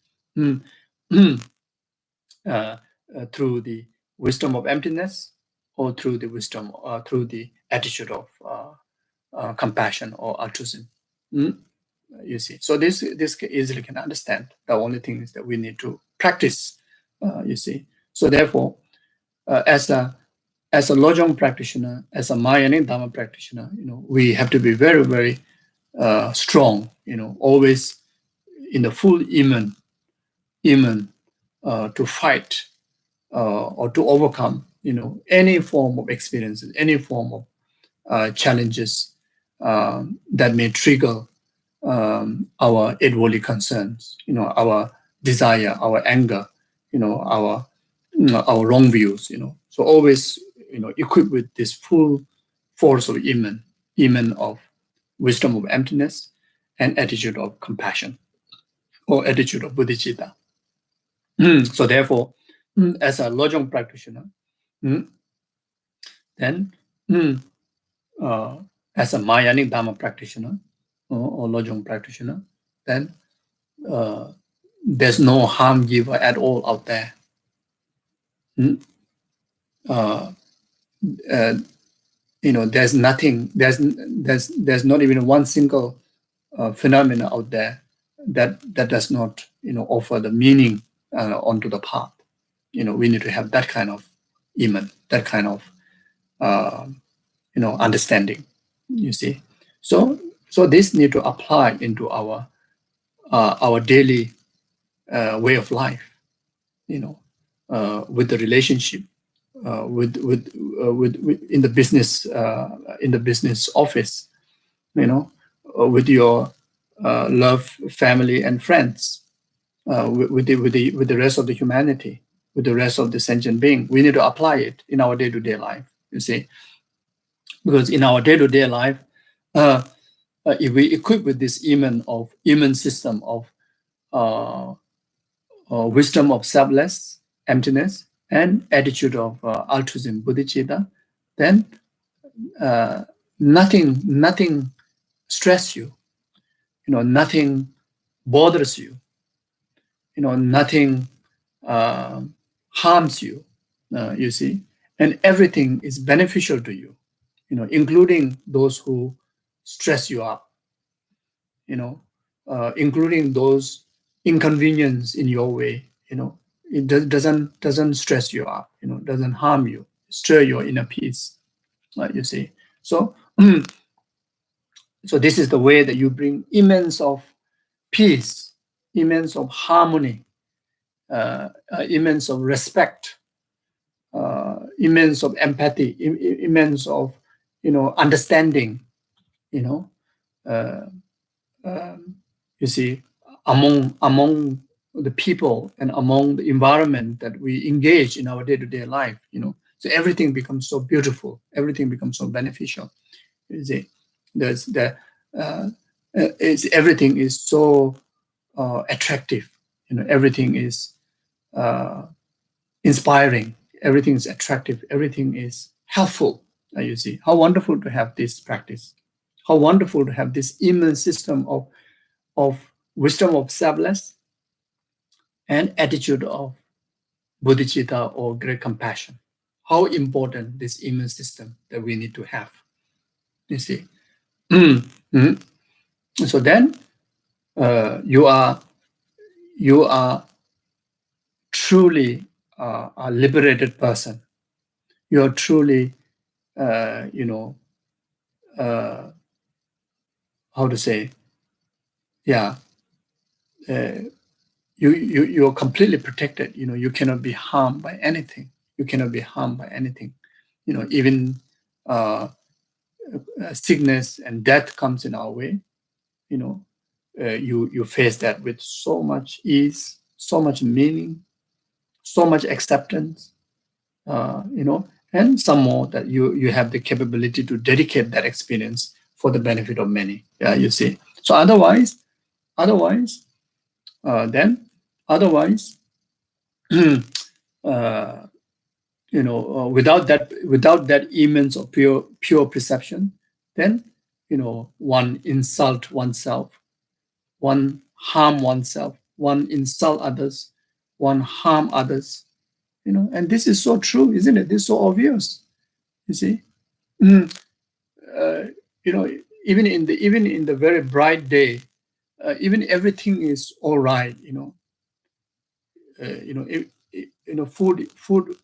through the wisdom of emptiness, or through the wisdom, through the attitude of compassion or altruism. You see, so this easily can understand. The only thing is that we need to practice. You see, so therefore, as a Lojong practitioner, as a Mahayana Dharma practitioner, we have to be very, very strong. Always in the full iman to fight or to overcome, any form of experiences, any form of challenges that may trigger our eight concerns, our desire, our anger, our wrong views, So always, equipped with this full force of iman of wisdom of emptiness, and attitude of compassion, or attitude of bodhicitta. So therefore, as a Lojong practitioner, then as a Mahayanic Dharma practitioner, or Lojong practitioner, then there's no harm giver at all out there. There's nothing. There's not even one single phenomena out there that does not offer the meaning onto the path. We need to have that kind of iman, that kind of understanding. You see, so this need to apply into our daily way of life. With the relationship in the business office, with your love, family, and friends, with the rest of the humanity, with the rest of the sentient being. We need to apply it in our day-to-day life. You see, because in our day-to-day life, if we equip with this immune system of wisdom of selfless, emptiness, and attitude of altruism, bodhicitta, then nothing stress you. Nothing bothers you. Nothing harms you. You see, and everything is beneficial to you. Including those who stress you up. Including those inconvenience in your way. It doesn't stress you up. Doesn't harm you, stir your inner peace. You see, so so this is the way that you bring immense of peace, immense of harmony, immense of respect, immense of empathy, immense of understanding. Uh, you see, among the people and among the environment that we engage in our day-to-day life. So everything becomes so beautiful. Everything becomes so beneficial. You see, everything is so attractive. Everything is inspiring. Everything is attractive. Everything is helpful. You see, how wonderful to have this practice. How wonderful to have this immune system of wisdom of selfless and attitude of bodhicitta or great compassion. How important this immune system that we need to have. You see. Mm-hmm. So then you are truly a liberated person. You are truly, how to say, yeah, you are completely protected. You cannot be harmed by anything. You cannot be harmed by anything. Even sickness and death comes in our way. You face that with so much ease, so much meaning, so much acceptance. And some more that you have the capability to dedicate that experience for the benefit of many. Yeah, you see. So otherwise, then otherwise, without that immense of pure perception, then one insult oneself, one harm oneself, one insult others, one harm others. And this is so true, isn't it? This is so obvious. You see, even in the very bright day, even everything is all right. Food.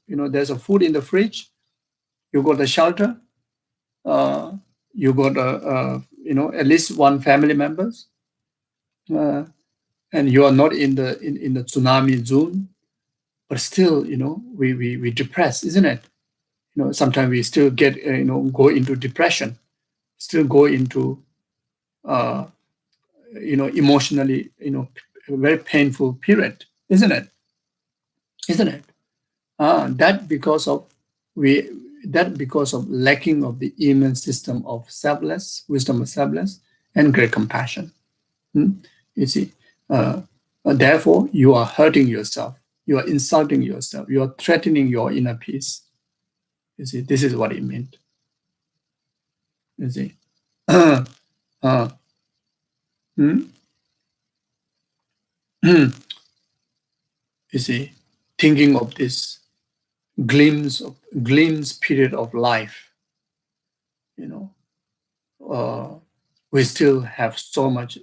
There's a food in the fridge. You got a shelter. You got at least one family members, and you are not in the tsunami zone. But still, we depressed, isn't it? Sometimes we still get go into depression, still go into emotionally a very painful period, isn't it? That because of lacking of the immune system of selfless wisdom of selfless and great compassion. You see, therefore you are hurting yourself, you are insulting yourself, you are threatening your inner peace. You see, this is what it meant. You see, you see, thinking of this glimpse period of life, we still have so much,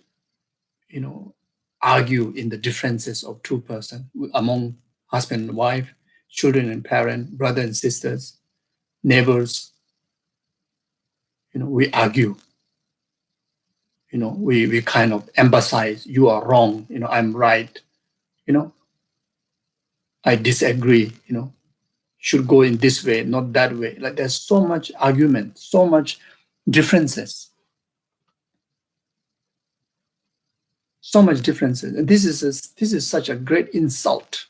argue in the differences of two persons among husband and wife, children and parent, brother and sisters, neighbors. We argue. We kind of emphasize, you are wrong, I'm right. I disagree. should go in this way, not that way. Like there's so much argument, so much differences, so much differences. And this is such a great insult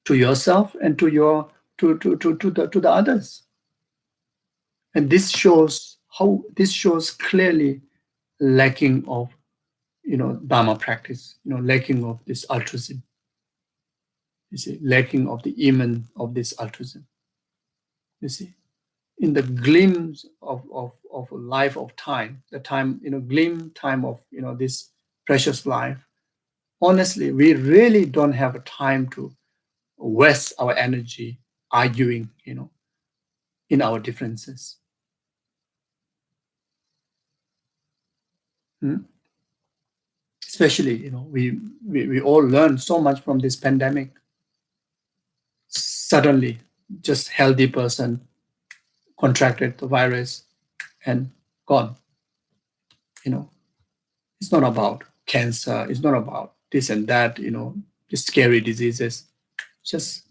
to yourself and to the others. And this shows clearly lacking of Dharma practice, lacking of this altruism. You see, lacking of the iman of this altruism. You see, in the glimpse of a life of time, the time, glimpse time of this precious life. Honestly, we really don't have a time to waste our energy arguing, in our differences. Especially, we all learn so much from this pandemic. Suddenly, just healthy person contracted the virus and gone. It's not about cancer. It's not about this and that, the scary diseases. Just,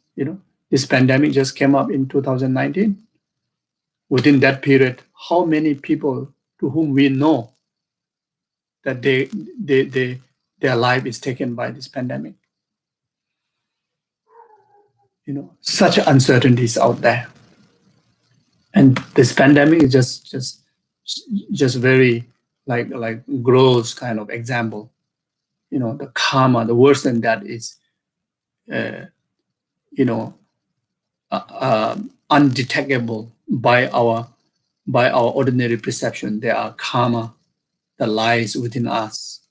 this pandemic just came up in 2019. Within that period, how many people to whom we know that their life is taken by this pandemic? Such uncertainties out there. And this pandemic is just very like gross kind of example. The karma, the worse than that is, undetectable by our ordinary perception. There are karma that lies within us,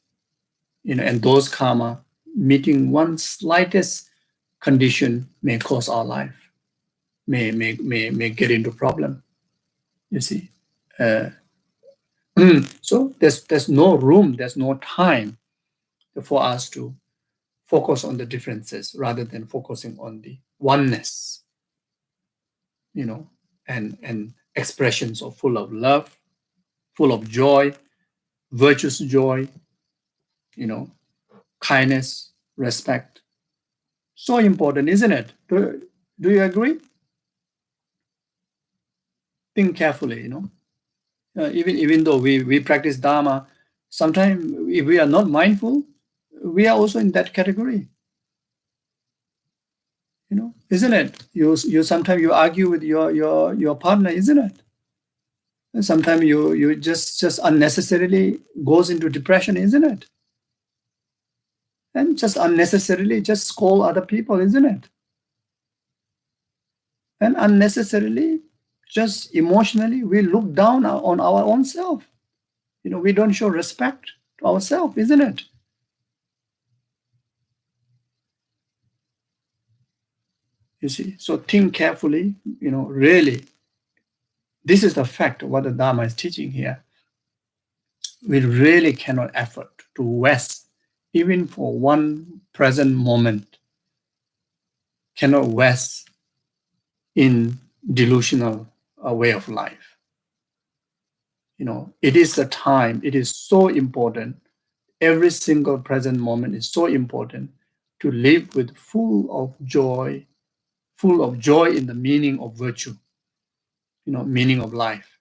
and those karma meeting one slightest condition may cause our life, may get into problem. You see, so there's no room, there's no time for us to focus on the differences rather than focusing on the oneness, and expressions of full of love, full of joy, virtuous joy, kindness, respect. So important, isn't it? Do you agree? Think carefully, even though we practice Dharma, sometimes if we are not mindful, we are also in that category. Isn't it? You sometimes you argue with your partner, isn't it? And sometimes you just unnecessarily goes into depression, isn't it? And just unnecessarily just scold other people, isn't it? And unnecessarily just emotionally we look down on our own self. We don't show respect to ourselves, isn't it? You see, so think carefully, really, this is the fact of what the Dharma is teaching here. We really cannot afford to waste, even for one present moment, cannot waste in delusional way of life. It is the time, it is so important. Every single present moment is so important to live with full of joy in the meaning of virtue, meaning of life,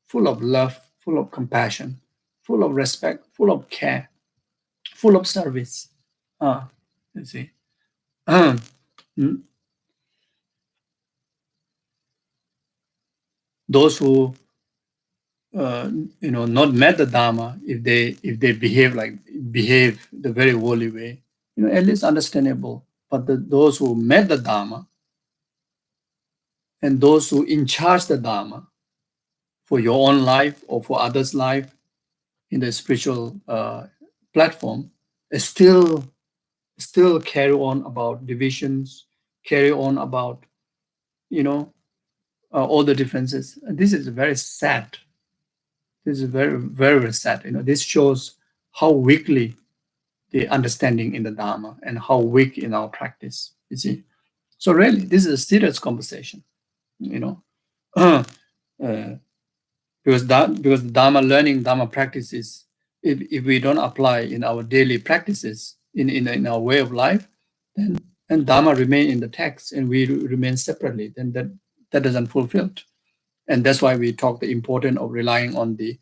full of love, full of compassion, full of respect, full of care, full of service. You see. Those who not met the Dharma, if they behave the very worldly way, at least understandable. But those who met the Dharma and those who in charge the Dharma for your own life or for others' life in the spiritual platform, still carry on about divisions, carry on about all the differences. This is very sad. This is very, very sad. This shows how weakly the understanding in the Dharma and how weak in our practice. You see, so really, this is a serious conversation. Because the Dharma learning, Dharma practices, if we don't apply in our daily practices in our way of life, then and Dharma remain in the text and we remain separately, then that doesn't fulfill. And that's why we talk the importance of relying on the,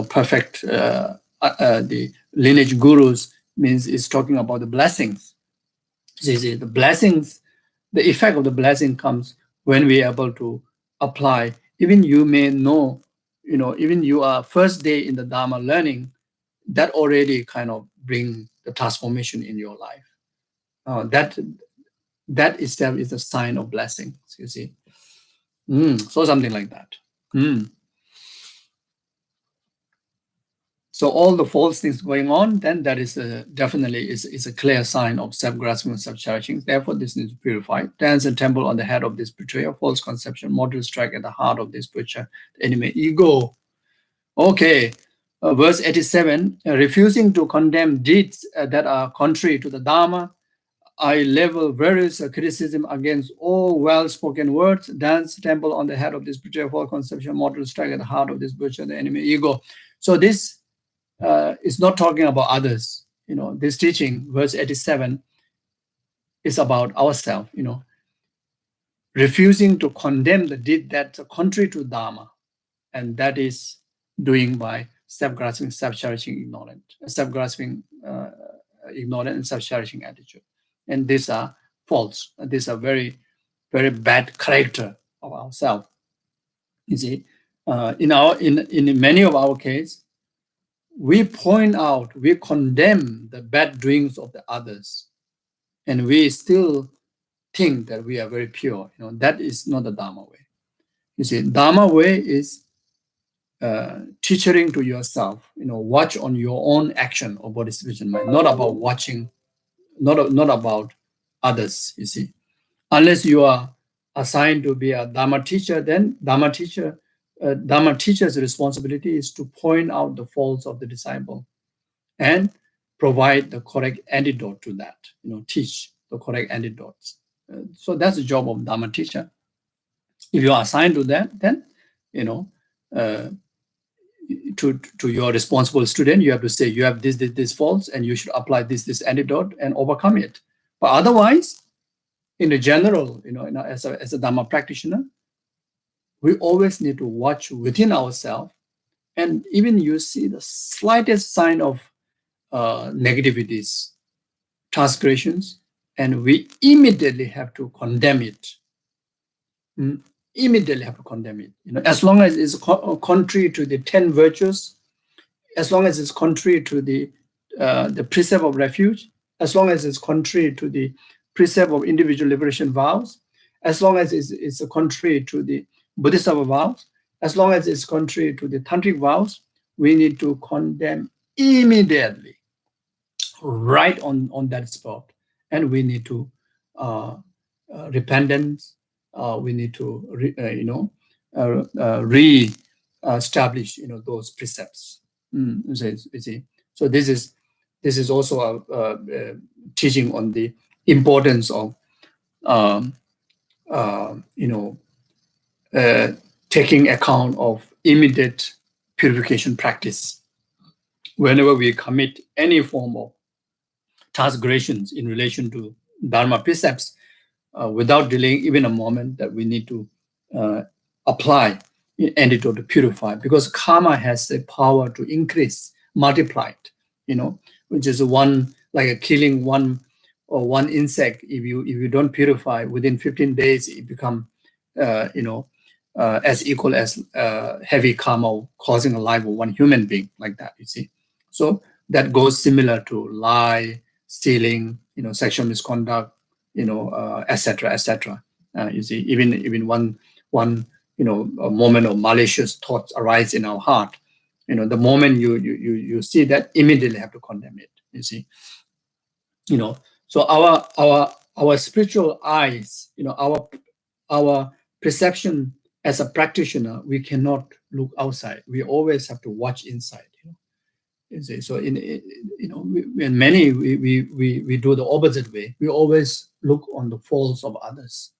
perfect, the lineage gurus, means it's talking about the blessings. The blessings, the effect of the blessing comes when we are able to apply. Even you may know, even you are first day in the Dharma learning, that already kind of bring the transformation in your life. That itself is a sign of blessing. You see, so something like that. So all the false things going on, then that is definitely is a clear sign of self-grasping and self-cherishing. Therefore, this needs to be purified. Dance and temple on the head of this betrayer, false conception, mortal strike at the heart of this butcher, the enemy ego. Okay, verse 87, refusing to condemn deeds that are contrary to the Dharma, I level various criticism against all well-spoken words, dance, temple on the head of this butcher, false conception, mortal strike at the heart of this butcher, the enemy ego. So this is not talking about others. This teaching, verse 87, is about ourselves, refusing to condemn the deed that's contrary to Dharma, and that is doing by self-grasping, self-cherishing, ignorant, self-grasping, ignorant, and self-cherishing attitude. And these are false. These are very, very bad character of ourselves. You see, in many of our cases, we point out, we condemn the bad doings of the others, and we still think that we are very pure. That is not the Dharma way. You see, Dharma way is teaching to yourself. Watch on your own action of body, speech, and mind. Not about watching, not about others. You see, unless you are assigned to be a Dharma teacher, then Dharma teacher's responsibility is to point out the faults of the disciple and provide the correct antidote to that, teach the correct antidotes. So that's the job of Dharma teacher. If you are assigned to that, then, to your responsible student, you have to say, you have this faults, and you should apply this antidote and overcome it. But otherwise, in the general, as a Dharma practitioner, we always need to watch within ourselves, and even you see the slightest sign of negativities, transgressions, and we immediately have to condemn it. Immediately have to condemn it. As long as it's contrary to the 10 virtues, as long as it's contrary to the precept of refuge, as long as it's contrary to the precept of individual liberation vows, as long as it's contrary to the Bodhisattva vows, as long as it's contrary to the tantric vows, we need to condemn immediately, right on that spot. And we need to repentance. We need to re-establish those precepts. You see. So this is also a teaching on the importance of taking account of immediate purification practice whenever we commit any form of transgressions in relation to Dharma precepts, without delaying even a moment, that we need to apply antidote to purify, because karma has the power to increase, multiply it, which is like killing one insect. If you don't purify, within 15 days, it become, as equal as heavy karma causing a life of one human being, like that, you see. So that goes similar to lie, stealing, sexual misconduct, etc., etc. You see, even one a moment of malicious thoughts arise in our heart. The moment you see that, immediately have to condemn it. You see, so our spiritual eyes, our perception as a practitioner, we cannot look outside. We always have to watch inside. You see, so in many we do the opposite way. We always look on the faults of others,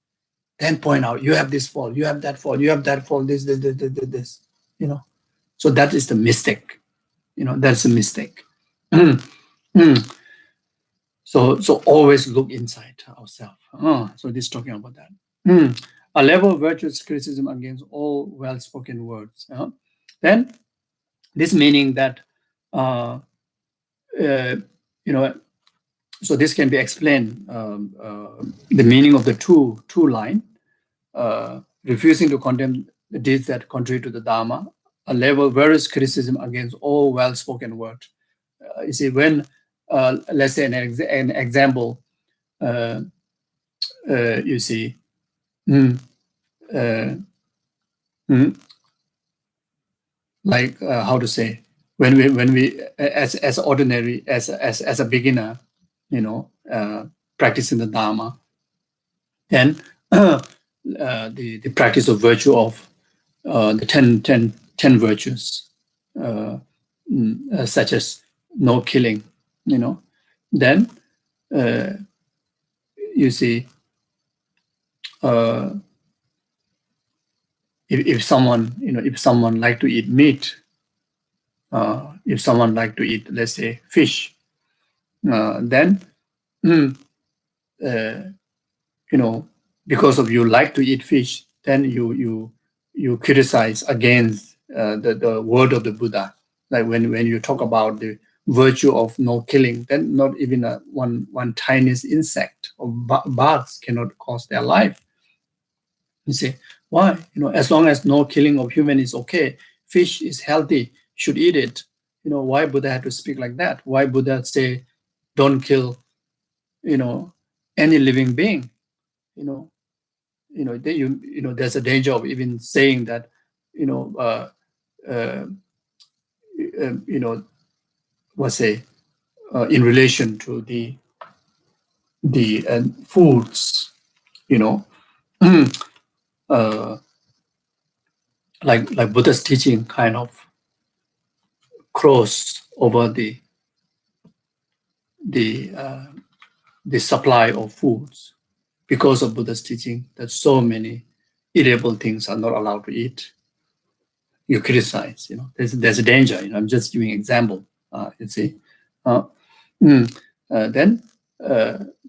then point out, you have this fault, you have that fault, you have that fault, this. So that is the mistake. That's a mistake. So So always look inside ourselves. So this is talking about that. A level of virtuous criticism against all well-spoken words. Then this meaning that you know, so this can be explained. The meaning of the two line, refusing to condemn the deeds that contrary to the Dharma, a level of various criticism against all well-spoken words. You see, when let's say an example, you see, mm, uh, mm, like how to say, when we as ordinary as a beginner, practicing the Dharma, then the practice of virtue of the 10 virtues, such as no killing, then you see, if someone like to eat meat, if someone like to eat, let's say, fish, then because of you like to eat fish, then you criticize against the word of the Buddha. Like when you talk about the virtue of no killing, then not even one tiniest insect or bugs cannot cause their life. You say, why? As long as no killing of human is okay, fish is healthy, should eat it. Why Buddha had to speak like that? Why Buddha say, don't kill, any living being? There's a danger of even saying that, uh, what's say, in relation to the foods, uh, like Buddha's teaching kind of cross over the uh, the supply of foods, because of Buddha's teaching that so many edible things are not allowed to eat. You criticize, there's a danger. I'm just giving example. You see, then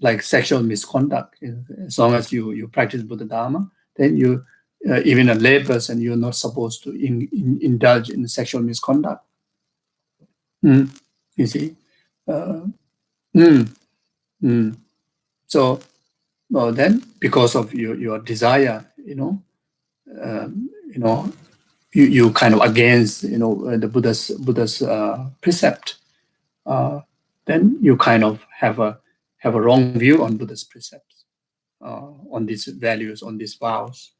like sexual misconduct. As long as you practice Buddha Dharma, then you even a lay person, you're not supposed to indulge in sexual misconduct. You see, mm, mm. So then because of your desire, you kind of against the Buddha's precept, then you kind of have a wrong view on Buddha's precepts, on these values, on these vows,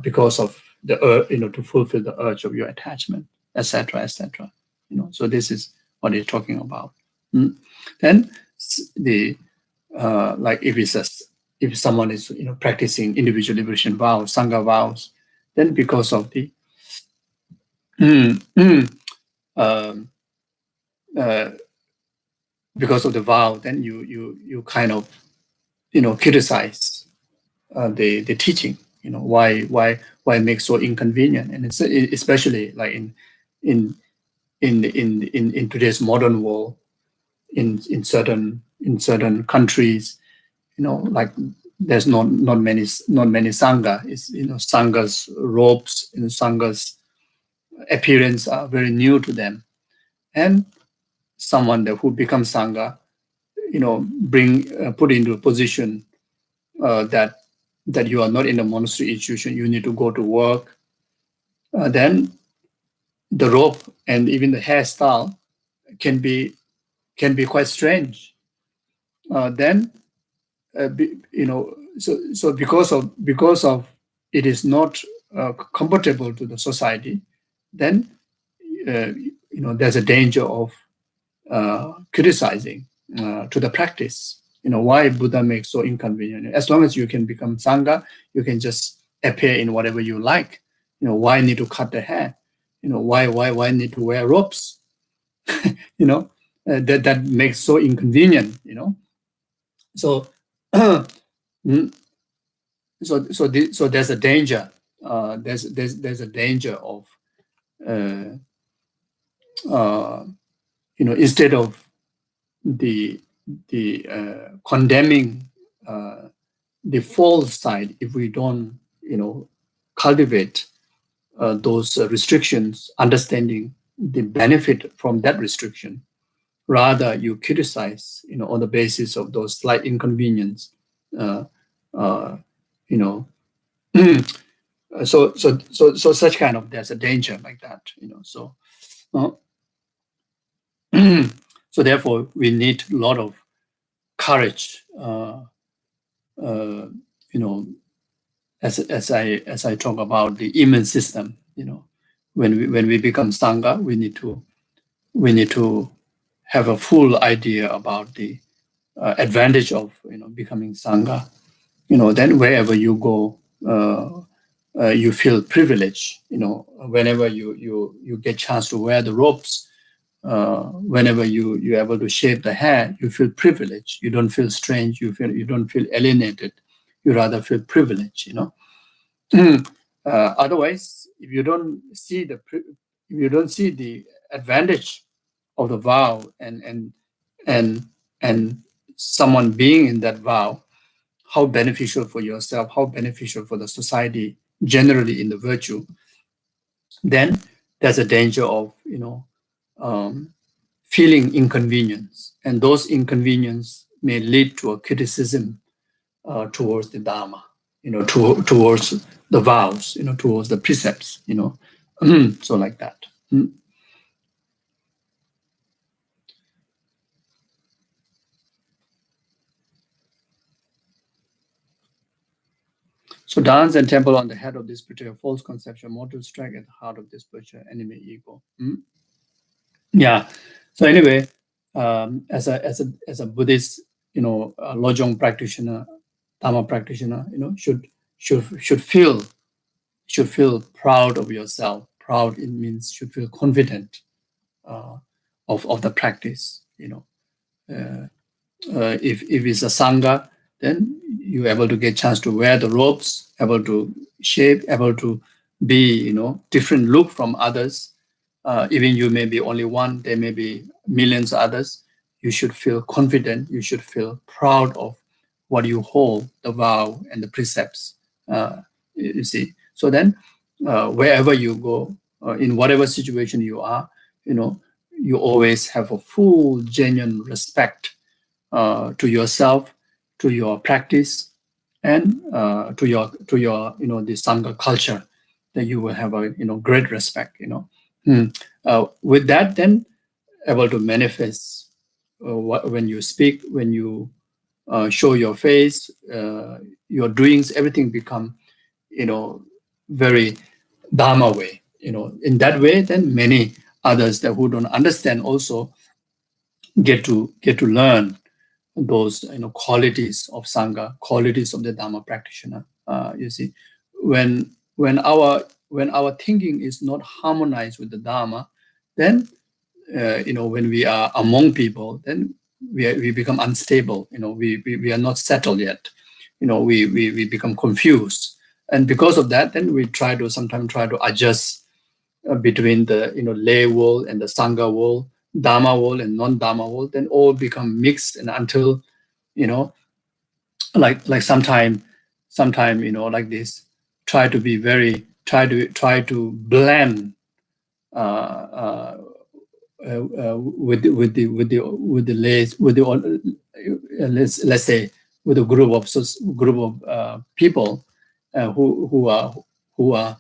because of the to fulfill the urge of your attachment, etc., etc. So this is what he's talking about. Then the like if someone is practicing individual liberation vows, sangha vows, then because of the um, because of the vow, then you kind of criticize the teaching. Why make so inconvenient, and it's especially like in today's modern world, in certain countries, like there's not many sangha. It's sangha's robes and sangha's appearance are very new to them, and someone who becomes sangha, put into a position that you are not in a monastery institution, you need to go to work, then the robe and even the hairstyle can be quite strange. Then so because of it is not comfortable to the society, then there's a danger of criticizing to the practice. Why Buddha makes so inconvenient. As long as you can become sangha, you can just appear in whatever you like. Why need to cut the hair? Why need to wear robes? That makes so inconvenient. So so there's a danger. There's a danger of instead of the condemning the false side if we don't, cultivate those restrictions, understanding the benefit from that restriction. Rather, you criticize, on the basis of those slight inconvenience. Uh, uh, you know, so such kind of, there's a danger like that. So uh, so therefore we need a lot of courage. Uh, you know, as I talk about the immune system. When we become sangha, we need to have a full idea about the advantage of becoming sangha. Then wherever you go, you feel privileged. Whenever you get chance to wear the robes, whenever you're able to shave the hair, you feel privileged. You don't feel strange. You don't feel alienated. You rather feel privileged. Otherwise, if you don't see the advantage of the vow, and someone being in that vow, how beneficial for yourself, how beneficial for the society generally in the virtue, then there's a danger of um, feeling inconvenience, and those inconvenience may lead to a criticism towards the Dharma, towards the vows, towards the precepts, so like that. So dance and temple on the head of this particular false conception, mortal strike at the heart of this particular enemy ego. Yeah. So anyway, as a Buddhist, Lojong practitioner, Dharma practitioner, should feel proud of yourself. Proud, it means should feel confident uh, of the practice. If it's a sangha, then you're able to get chance to wear the robes, able to shape, able to be, different look from others. Even you may be only one, there may be millions of others. You should feel confident. You should feel proud of what you hold, the vow and the precepts. You see. So then, wherever you go, in whatever situation you are, you always have a full, genuine respect to yourself, to your practice, and to your the sangha culture, that you will have a great respect. With that, then able to manifest when you speak, when you show your face, your doings, everything become very Dharma way. In that way, then many others that who don't understand also get to learn those qualities of sangha, qualities of the Dharma practitioner. You see, when our thinking is not harmonized with the Dharma, then when we are among people, then we become unstable. We are not settled yet. We become confused, and because of that, then we sometimes try to adjust between the lay world and the sangha world, Dharma world and non-Dharma world, then all become mixed, and until you know like sometime like this, try to blend with the lays with the let's say with a group of people who are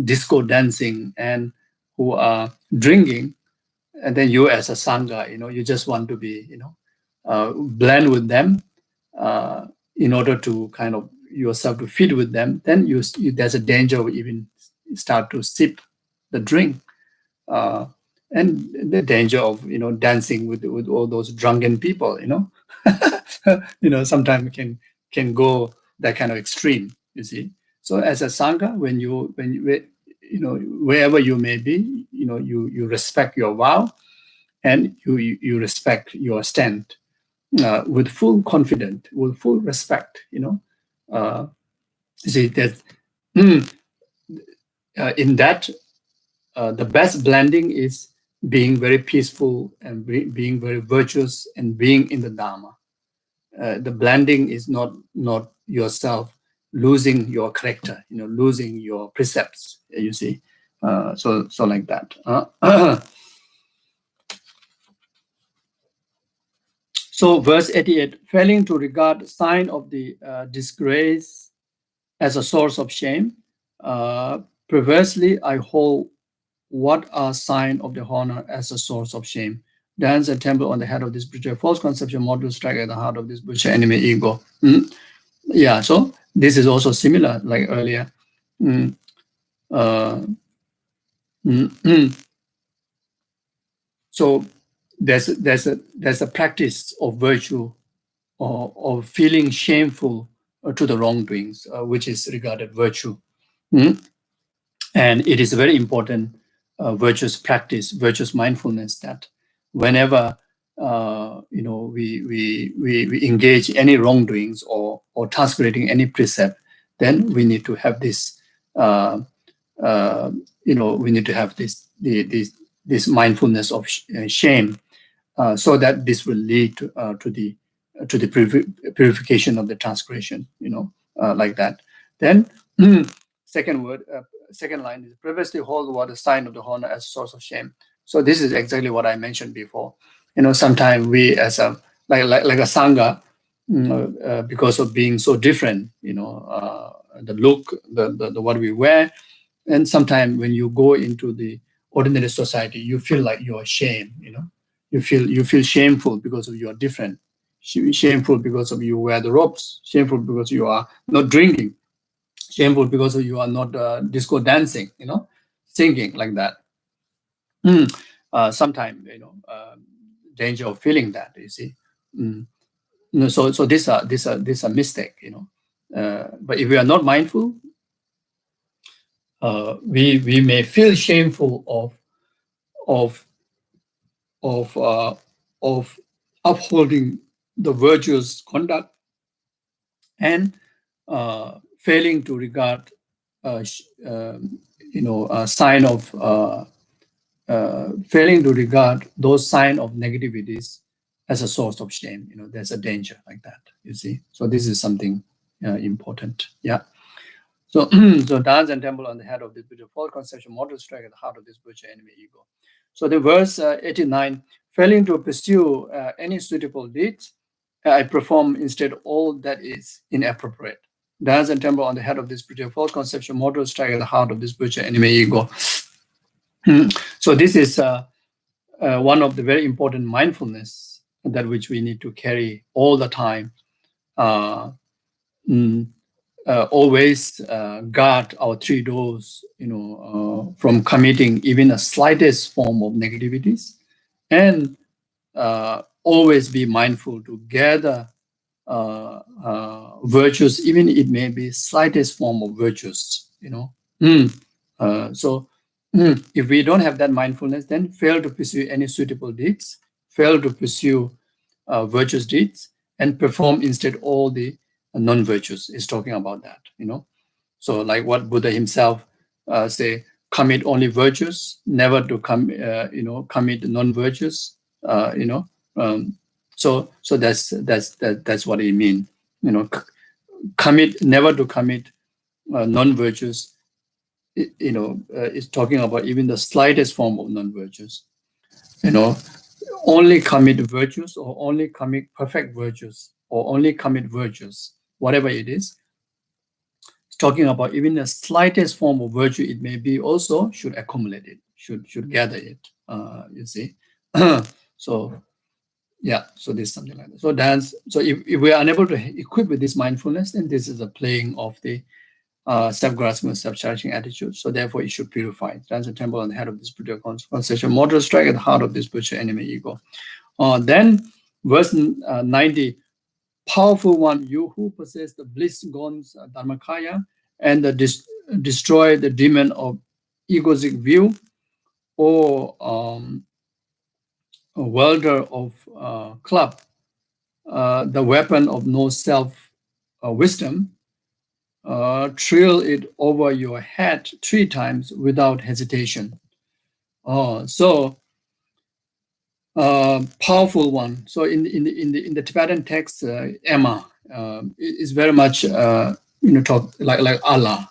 disco dancing and who are drinking, and then you as a sangha, you just want to be blend with them uh, in order to kind of yourself to fit with them. Then there's a danger of even start to sip the drink, uh, and the danger of dancing with all those drunken people. Sometimes can go that kind of extreme. You see, so as a sangha, when you wherever you may be, you respect your vow, and you respect your stand with full confidence, with full respect. You see that in that the best blending is being very peaceful and being very virtuous and being in the Dharma. The blending is not yourself losing your character, losing your precepts. You see, so like that. So verse 88, failing to regard sign of the disgrace as a source of shame, perversely I hold what are sign of the honor as a source of shame. Dance a temple on the head of this butcher, false conception model strike at the heart of this butcher enemy ego. Yeah, so this is also similar like earlier. Mm, uh, so there's a practice of virtue or feeling shameful to the wrongdoings, which is regarded virtue. And it is a very important virtuous practice, virtuous mindfulness, that whenever we engage any wrongdoings or transgrading any precept, then we need to have this we need to have this mindfulness of shame, so that this will lead to the purification of the transgression, like that. Then second word, second line is previously hold what a sign of the honor as a source of shame. So this is exactly what I mentioned before. Sometimes we as a like a sangha, because of being so different, the look, the what we wear, and sometimes when you go into the ordinary society, you feel like you're ashamed. You feel shameful because of you are different. Shameful because of you wear the robes. Shameful because you are not drinking. Shameful because of you are not disco dancing. Singing like that. Sometimes danger of feeling that. You see. So this are mistake. But if we are not mindful, we may feel shameful of of upholding the virtuous conduct and failing to regard a sign of failing to regard those sign of negativities as a source of shame. There's a danger like that. You see, so this is something important. Yeah. So, so dance and temple on the head of this Buddha, false conception, mortal strike at the heart of this Buddha enemy ego. So the verse 89, failing to pursue any suitable deeds, I perform instead all that is inappropriate. Dance and temple on the head of this Buddha, false conception, mortal strike at the heart of this Buddha enemy ego. So this is one of the very important mindfulness that which we need to carry all the time. Always guard our three doors, from committing even a slightest form of negativities, and always be mindful to gather virtues, even it may be slightest form of virtues. So if we don't have that mindfulness, then fail to pursue any suitable deeds, fail to pursue virtuous deeds, and perform instead all the non-virtues. Is talking about that. So like what Buddha himself say, commit only virtues, never to commit non-virtues. So that's what it means. Commit never to commit non-virtues. Is talking about even the slightest form of non-virtues. Only commit virtues, or only commit perfect virtues, or only commit virtues, whatever it is. It's talking about even the slightest form of virtue it may be, also should accumulate it, should gather it. You see. So yeah, so this is something like that. So dance. So if we are unable to equip with this mindfulness, then this is a playing of the self-grasping and self-cherishing attitude. So therefore, it should purify. Dance a temple on the head of this Buddha concentration. Mortal strike at the heart of this Buddha enemy ego. Then verse 90. Powerful one, you who possess the bliss gone's dharmakaya and destroy the demon of egoic view, or a welder of club, the weapon of no self wisdom, trill it over your head 3 times without hesitation. So powerful one. So in the Tibetan text, Emma is very much talk like Allah,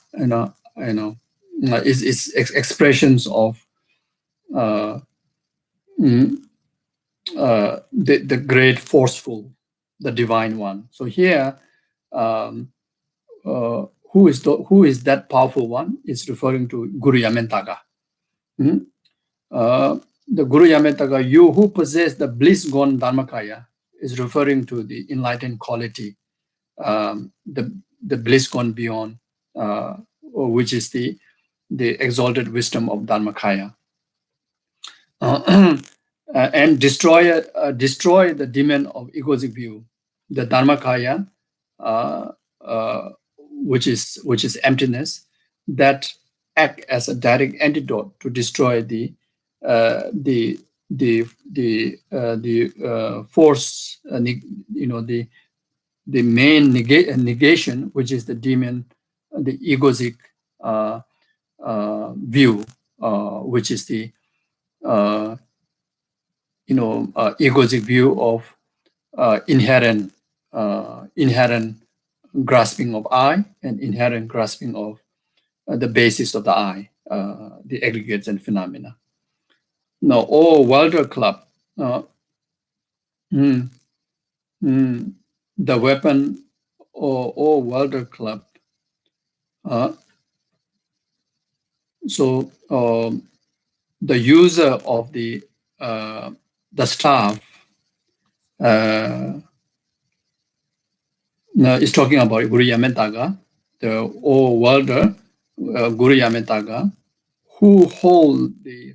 is expressions of uh, mm, the great forceful, the divine one. So here, um, who is that powerful one? Is referring to Guru Yamentaga. Mm? The Guru Yametaga, you who possess the bliss gone Dharmakaya, is referring to the enlightened quality, the bliss gone beyond, which is the exalted wisdom of Dharmakaya. And destroy the demon of egoic view, the Dharmakaya, uh, uh, which is emptiness, that act as a direct antidote to destroy the force, the main negation, which is the demon, the egoic view, which is the uh, egoic view of inherent grasping of I and inherent grasping of the basis of the I, the aggregates and phenomena. Now, Walter Club, uh, mm, the weapon, or Walter Club. So the user of the staff is talking about Guru Yamentaga, the Walter Guru Yamentaga, who hold the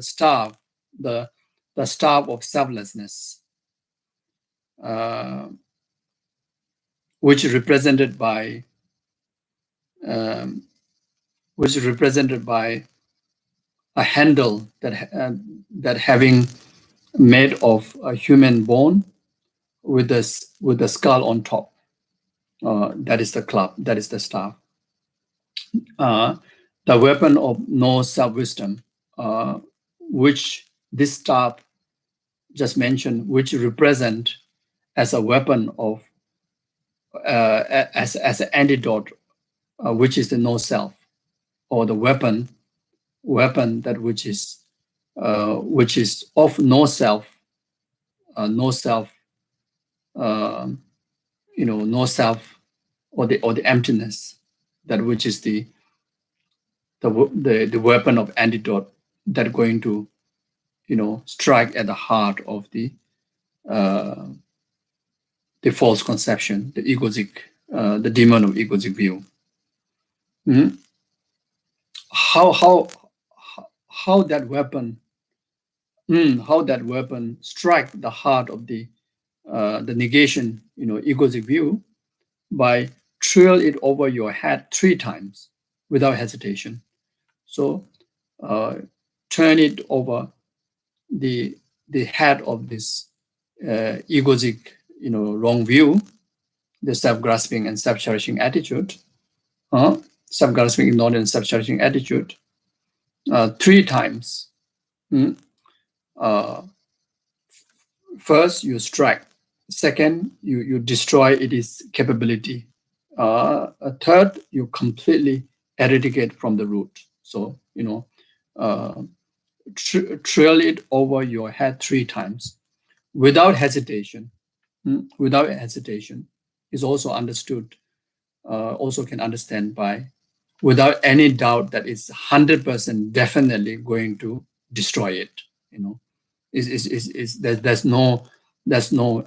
staff, the staff of selflessness, which is represented by um, a handle that having made of a human bone with the skull on top. That is the club. That is the staff. The weapon of no self-wisdom, which this staff just mentioned, which represent as a weapon of as an antidote, which is the no self, or the weapon that which is of no self, no self, no self, or the emptiness, that which is the weapon of antidote that going to strike at the heart of the false conception, the egoic, the demon of egoic view. Mhm. How that weapon strike the heart of the negation, egoic view, by trail it over your head 3 times without hesitation. So turn it over the head of this egoic, wrong view, the self-grasping and self-cherishing attitude, self-grasping, ignorance, self-cherishing attitude, 3 times. Mm. First, you strike. Second, you destroy its capability. Third, you completely eradicate from the root. So, trail it over your head 3 times without hesitation. Without hesitation is also understood, also can understand by without any doubt that it's 100% definitely going to destroy it. There's no,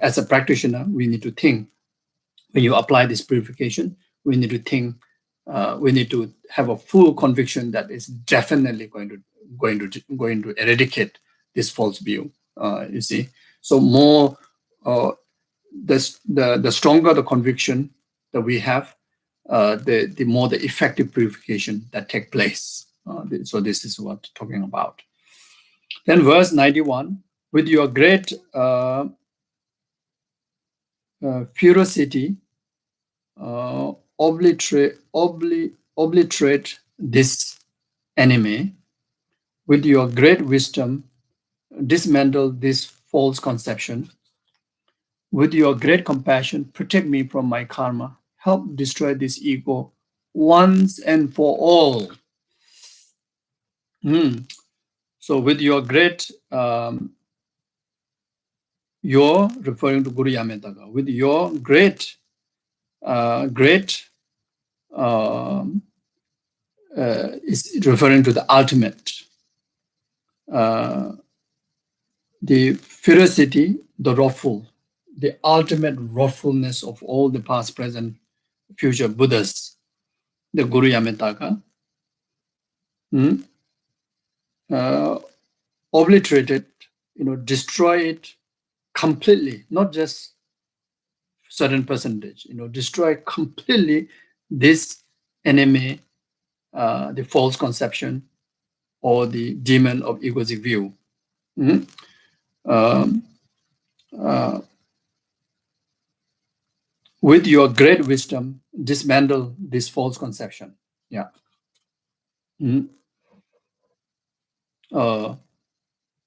as a practitioner, we need to think when you apply this purification, we need to think, we need to have a full conviction that it's definitely going to eradicate this false view. You see, so more the stronger the conviction that we have, the more the effective purification that take place. So this is what talking about. Then verse 91, with your great ferocity, obliterate this enemy. With your great wisdom, dismantle this false conception. With your great compassion, protect me from my karma. Help destroy this ego once and for all. So with your great, you're referring to Guru Yametaga. With your great is referring to the ultimate, the ferocity, the wrathful, the ultimate wrathfulness of all the past, present, future Buddhas, the Guru Yametaka, obliterated, destroy it completely, not just certain percentage, destroy completely this enemy, the false conception or the demon of egoistic view. With your great wisdom, dismantle this false conception. Yeah.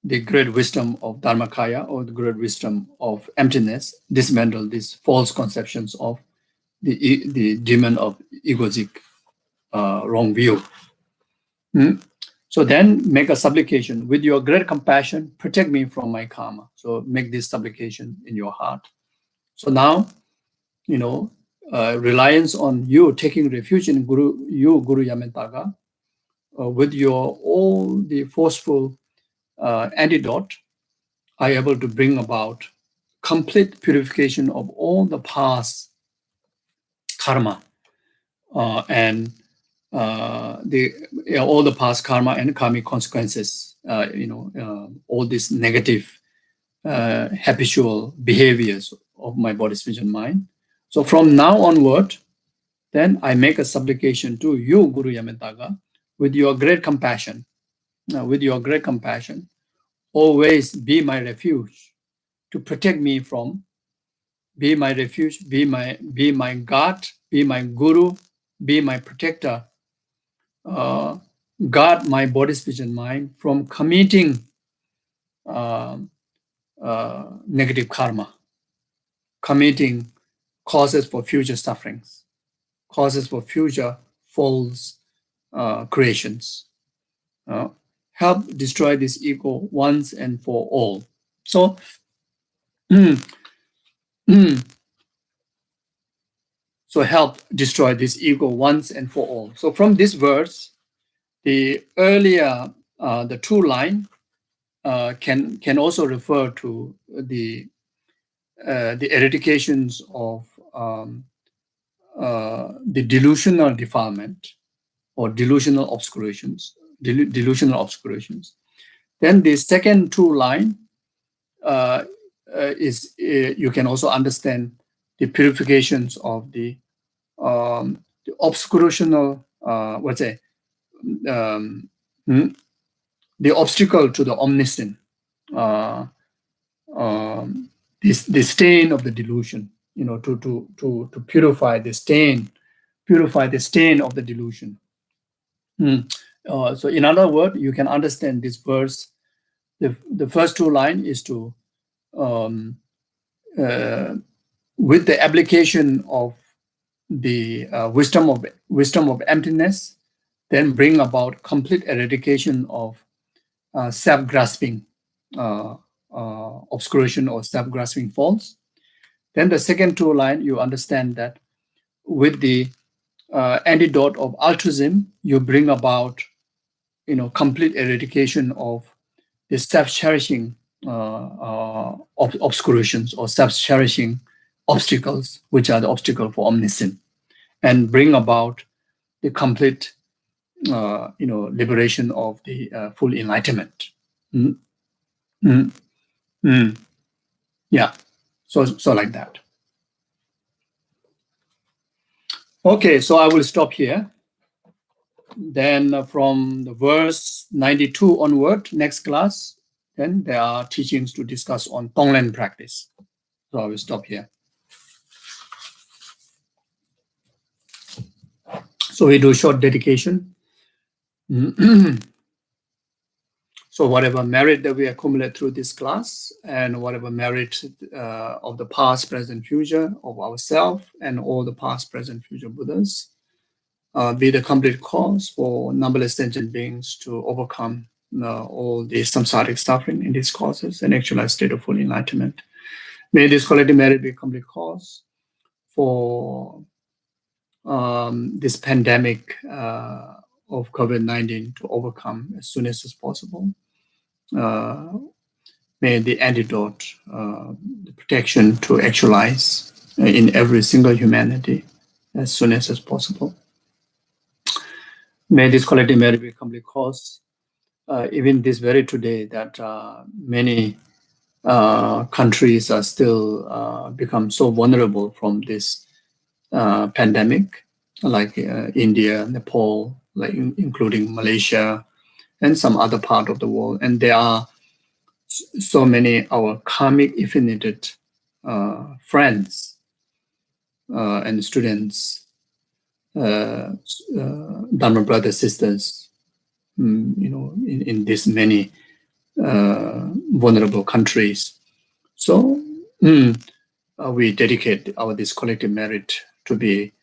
The great wisdom of Dharmakaya, or the great wisdom of emptiness, dismantle these false conceptions of the demon of egoistic wrong view. So then make a supplication. With your great compassion, protect me from my karma. So make this supplication in your heart. So now, reliance on you, taking refuge in Guru Yamentaga, with your all the forceful antidote, are able to bring about complete purification of all the past karma and all the past karma and karmic consequences. All these negative habitual behaviors of my body, speech, and mind. So from now onward, then I make a supplication to you, Guru Yamentaga, with your great compassion. With your great compassion, always be my refuge to protect me from. Be my refuge, be my God, be my guru, be my protector. Guard my body, speech, and mind from committing negative karma, committing causes for future sufferings, causes for future false creations. Help destroy this ego once and for all. So, so help destroy this ego once and for all. So from this verse, the earlier, the two line can also refer to the eradications of the delusional defilement or delusional obscurations. Then the second two line is you can also understand the purifications of the obscurational, the obstacle to the omniscient, the stain of the delusion, to purify the stain of the delusion. So in other words, you can understand this verse. The first two lines is to, with the application of the wisdom of emptiness, then bring about complete eradication of self-grasping obscuration or self-grasping faults. Then the second two line, you understand that with the antidote of altruism, you bring about, complete eradication of the self-cherishing obscurations or self-cherishing obstacles, which are the obstacle for omniscience, and bring about the complete, liberation of the full enlightenment. Yeah, so like that. Okay, so I will stop here. Then from the verse 92 onward, next class, then there are teachings to discuss on Tonglen practice. So I will stop here. So we do short dedication. So So whatever merit that we accumulate through this class and whatever merit of the past, present, future of ourselves and all the past, present, future Buddhas be the complete cause for numberless sentient beings to overcome all the samsaric suffering in these causes and actualize state of full enlightenment. May this collective merit be complete cause for this pandemic of COVID-19 to overcome as soon as possible. May the antidote, the protection to actualize in every single humanity as soon as possible. May this collective merit be complete cause, even this very today, that many countries are still become so vulnerable from this pandemic, like India, Nepal, like including Malaysia, and some other part of the world. And there are so many our karmic infinited friends and students, Dharma brothers, sisters, in these many vulnerable countries. So we dedicate this collective merit to be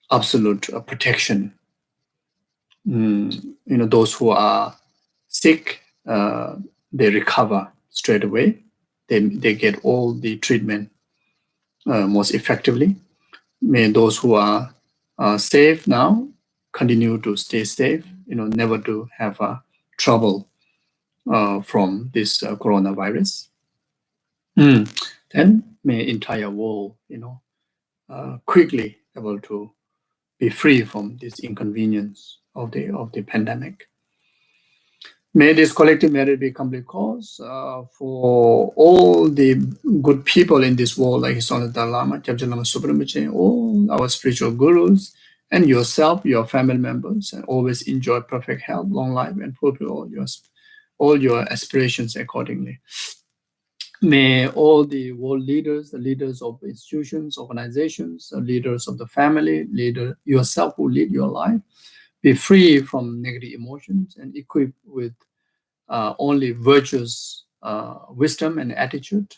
absolute protection. Those who are sick, they recover straight away. They get all the treatment most effectively. May those who are safe now continue to stay safe, never to have trouble from this coronavirus. Then may entire world, quickly able to be free from this inconvenience of the pandemic. May this collective merit be complete cause for all the good people in this world, like His Honor Dalai Lama, Kyabje Lama Supramache, all our spiritual gurus, and yourself, your family members, and always enjoy perfect health, long life, and fulfill all your aspirations accordingly. May all the world leaders, the leaders of institutions, organizations, the leaders of the family, leader yourself who lead your life, be free from negative emotions and equipped with only virtuous wisdom and attitude,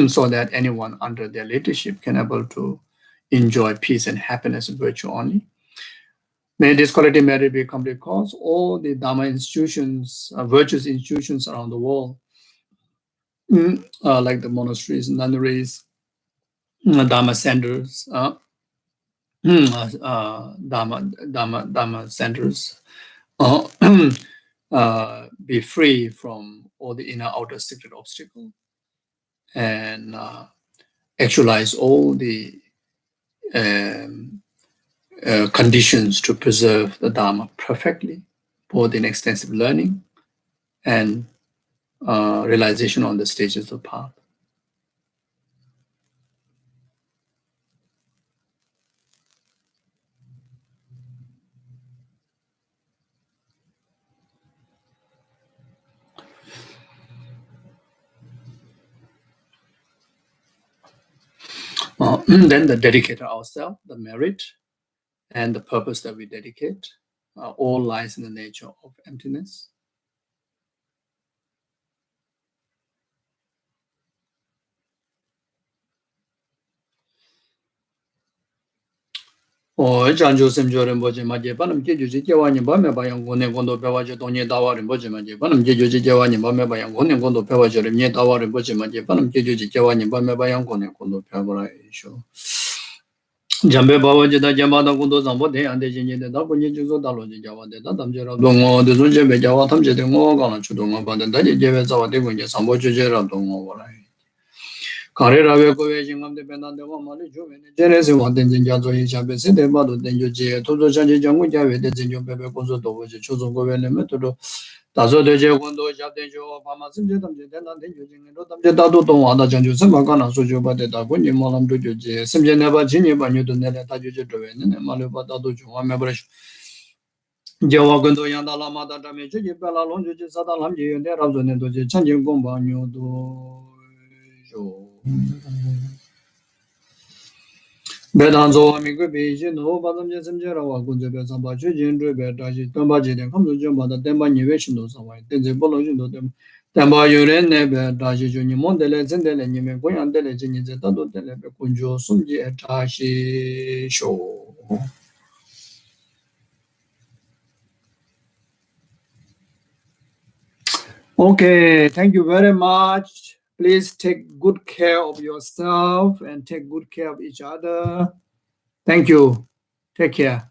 so that anyone under their leadership can able to enjoy peace and happiness and virtue only. May this collective merit be complete cause. All the Dharma institutions, virtuous institutions around the world, like the monasteries, nunneries, Dharma centers, Dharma centers, be free from all the inner outer secret obstacle, and actualize all the conditions to preserve the Dharma perfectly, both in extensive learning and realization on the stages of the path. Then the dedicated ourselves, the merit, and the purpose that we dedicate, all lies in the nature of emptiness. Janjo Semjo Rinpoche Maje, Panam Jeju Jawani Bame Bayang Gone Gondo Pewajo Donye Dawa Rinpoche Maje, Panam Jeju Jawani Bame Bayang Gone Gondo Pewajo Rimye Dawa Rinpoche Maje, Panam Jeju Jawani Bame Bayang Gone Gondo Pewara Isho. Jambe Bawaji da Jamada Gondo Zambo de Ande Jinje de Dabo Nijuzo Dalo Jawa de Damjera Dongo, the Zunje Jawa Tamje de Mo Gana Chudonga, but the Daji Jeve Zawa de Gunja Sambo Jera Dongo. Karera ko we jingam de bena de ma le jo ne jere se wa den jin ja zo yin sha be se de ba do den jo je to zo chan ji jang ja we de jin jo be be ko zo do wo je chu zo ko we le me to do da zo de je kon do ja de jo ba ma sim je dam je den na den jo jing do dam je da do dong wa da jang jo se ma ka na so jo ba de da ko ni ma lam do jo je sim je ne ba jin ni ba nyu do ne le da jo je do we ne ma le ba da do jo wa me ba re Jawa Gondo Yanda Lama da Dame Ji Bella Lonjo Sada Lam Ji and Razo Nendo Chanjin Gomba Nyo do 배단 조함이 그 베이지 노 받음제 심제라고 군제 배상바 주진도 배다지 담바지된 감도 좀 받아 땜바니 외신도 상황 된제 볼로진도 땜 담바 요래네 배다지 주니 몬델레 젠델레 니메 고양델레 진이제 단도 델레 군조 숨지 다시 쇼 Okay, thank you very much. Please take good care of yourself and take good care of each other. Thank you. Take care.